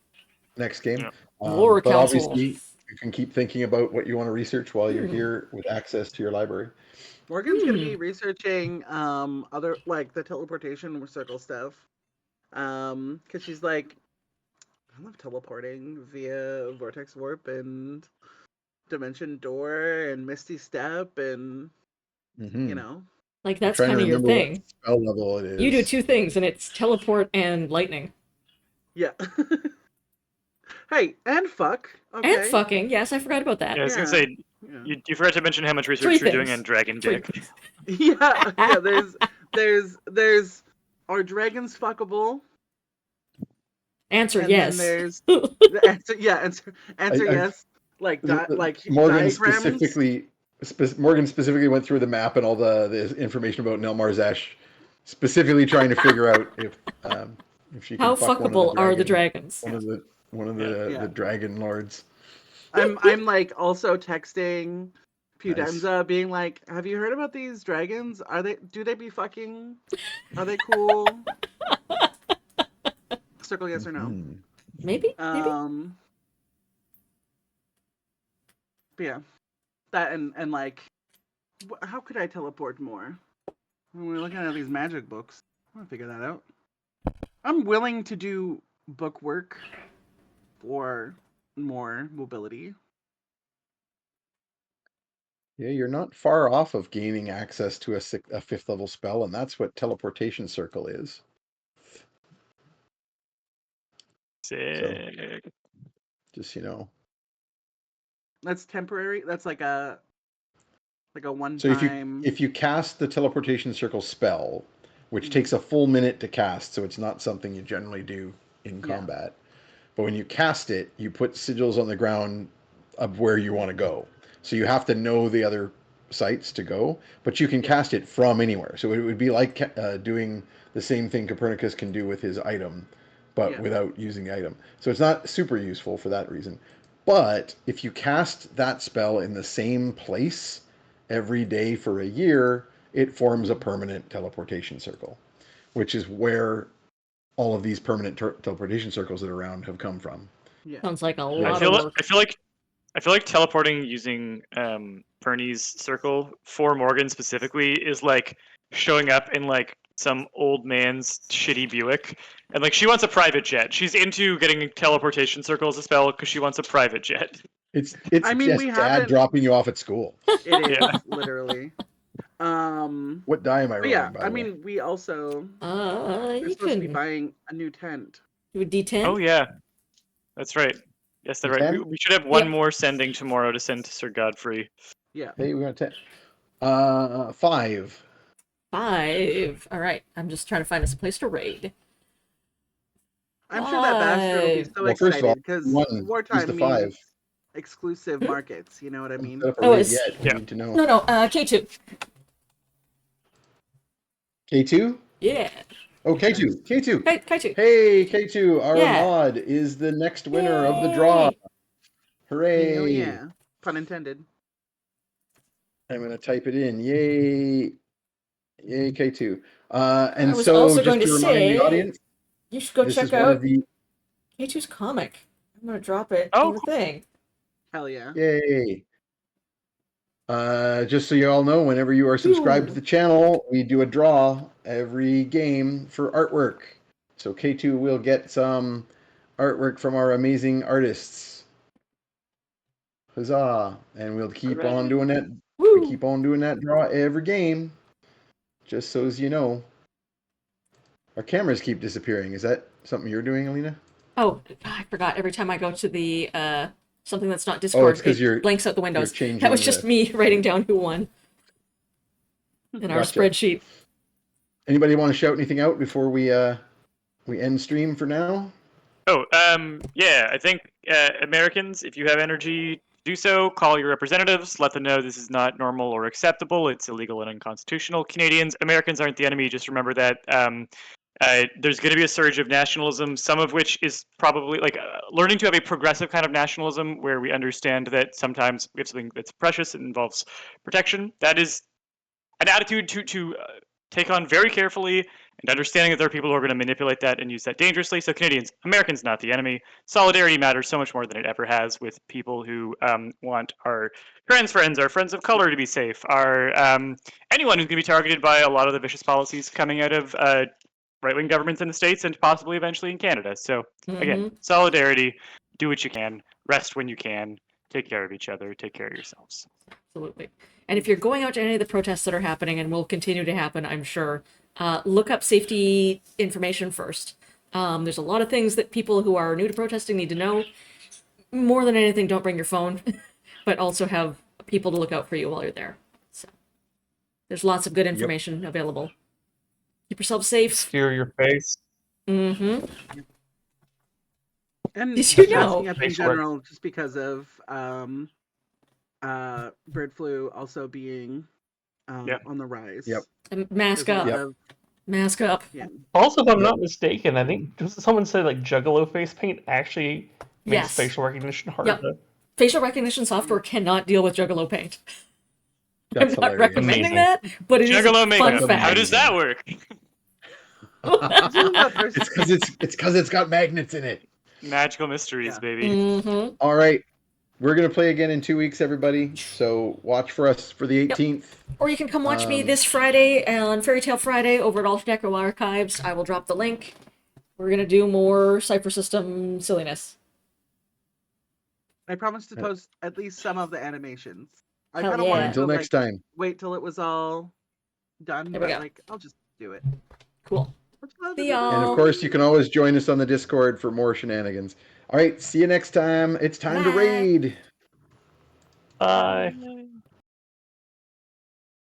next game. Yeah. Lore But Council. obviously, you can keep thinking about what you want to research while you're here with access to your library. Morgan's gonna be researching other like the teleportation circle stuff. Because she's like, I love teleporting via vortex warp and dimension door and misty step and Mhm. you know. Like I'm that's trying to kind of your remember what thing. spell level it is. You do two things, and it's teleport and lightning. Yeah. Hey, and fuck. Okay. And fucking. Yes, I forgot about that. Yeah, I was Yeah. gonna say Yeah. you forgot to mention how much research Three you're doing things. on Dragon Three Dick. things. Yeah, yeah. There's are dragons fuckable? Answer And yes. then there's the answer. Yeah, answer I- yes. Like like Morgan diagrams. Morgan specifically went through the map and all the information about Nelmar's Ash, specifically trying to figure out if she can How fuck one of fuckable are the dragons? one of Yeah. the dragon lords. I'm like also texting Nice. Pudenza being like, have you heard about these dragons? Do they be fucking? Are they cool? Circle yes or no. Mhm. Maybe. But yeah, that and like, how could I teleport more? When we're looking at these magic books, I want to figure that out. I'm willing to do book work for more mobility. Yeah, you're not far off of gaining access to a 5th level spell, and that's what teleportation circle is. Sick. Just, you know. That's temporary. That's like a one So time. if you cast the teleportation circle spell, which Mhm. takes a full minute to cast, so it's not something you generally do in Yeah. combat. But when you cast it, you put sigils on the ground of where you want to go. So you have to know the other sites to go, but you can cast it from anywhere. So it would be like doing the same thing Copernicus can do with his item, but without using the item. So it's not super useful for that reason. But if you cast that spell in the same place every day for a year, it forms a permanent teleportation circle, which is where all of these permanent teleportation circles that are around have come from. Yeah. Sounds like a I lot feel of work. I feel like teleporting using Pernie's circle for Morgan specifically is like showing up in like some old man's shitty Buick, and like she wants a private jet. She's into getting teleportation circle as a spell because she wants a private jet. It's I mean, just we dad haven't- dropping you off at school. It is Yeah. literally. What die am I But rolling? yeah, by I the way? mean, we also we're You supposed to be can buying a new tent. do a D10. Oh yeah, that's right. Yes, that's right. D10? We should have one Yep. more sending tomorrow to send to Sir Godfrey. Yeah. Hey, we got 10. 5. 5. All right. I'm just trying to find us a place to raid. I'm sure that Bastard will be so Well, first of all, excited because one, who's wartime the means 5? exclusive markets. You know what I mean? Set up a Oh, raid it's- yet. We Yeah. need to know. No, K2. K2? Yeah. Oh, K2. K2. K2. Hey, K2, our Yeah. mod is the next winner of the draw. Yay. Hooray. Oh yeah. Pun intended. I'm going to type it in. Yay. Yay, K2. I And was so, also just going to to remind say, the audience, You should go this check is one out of the... K2's comic. I'm gonna drop it Oh, in the thing. Hell yeah. Yay. Just so you all know, whenever you are subscribed to the channel, we do a draw every game for artwork. So K2 will get some artwork from our amazing artists. Huzzah. And we'll keep on doing that. Woo. We keep on doing that draw every game. Just so as you know. Our cameras keep disappearing. Is that something you're doing, Alina? Oh, I forgot. Every time I go to the something that's not Discord, 'cause you're- it blanks out the windows. changing That was just the- me writing down who won in our Gotcha. spreadsheet. Anybody want to shout anything out before we end stream for now? Oh, yeah, I think Americans, if you have energy, do so. Call your representatives. Let them know this is not normal or acceptable. It's illegal and unconstitutional. Canadians, Americans aren't the enemy. Just remember that there's going to be a surge of nationalism, some of which is probably like learning to have a progressive kind of nationalism where we understand that sometimes we have something that's precious and involves protection. That is an attitude to take on very carefully, and understanding that there are people who are going to manipulate that and use that dangerously. So Canadians, Americans, not the enemy. Solidarity matters so much more than it ever has with people who want our trans friends, our friends of color to be safe, our anyone who's going to be targeted by a lot of the vicious policies coming out of right-wing governments in the States and possibly eventually in Canada. So again, solidarity, do what you can, rest when you can, take care of each other, take care of yourselves. Absolutely. And if you're going out to any of the protests that are happening and will continue to happen, I'm sure, look up safety information first. There's a lot of things that people who are new to protesting need to know. More than anything, don't bring your phone, but also have people to look out for you while you're there. So there's lots of good information available. Keep yourself safe. Steer your face. Mm-hmm. And Did you masking know? up in Face work. general, just because of bird flu also being on the rise. Yep. And mask There's a up. lot of- Mask up. yeah. Also, if I'm not mistaken, I think someone said like Juggalo face paint actually makes Yes. facial recognition harder. Yep. Facial recognition software cannot deal with Juggalo paint. That's I'm not hilarious. recommending Amazing. that, but it is a Juggalo fun makeup. fact. How does that work? This is the first- It's because it's got magnets in it. Magical mysteries, Yeah. baby. Mm-hmm. All right. We're going to play again in 2 weeks, everybody. So watch for us for the 18th. Or you can come watch me this Friday on Fairy Tale Friday over at Alter Deco Archives. I will drop the link. We're gonna do more Cypher System silliness. I promised to post at least some of the animations. I Hell kind of yeah. wanted Until to next time. wait till it was all done, There we but go. like I'll just do it. Cool. See And y'all. of course, you can always join us on the Discord for more shenanigans. All right. See you next time. It's time to Bye. raid. Bye.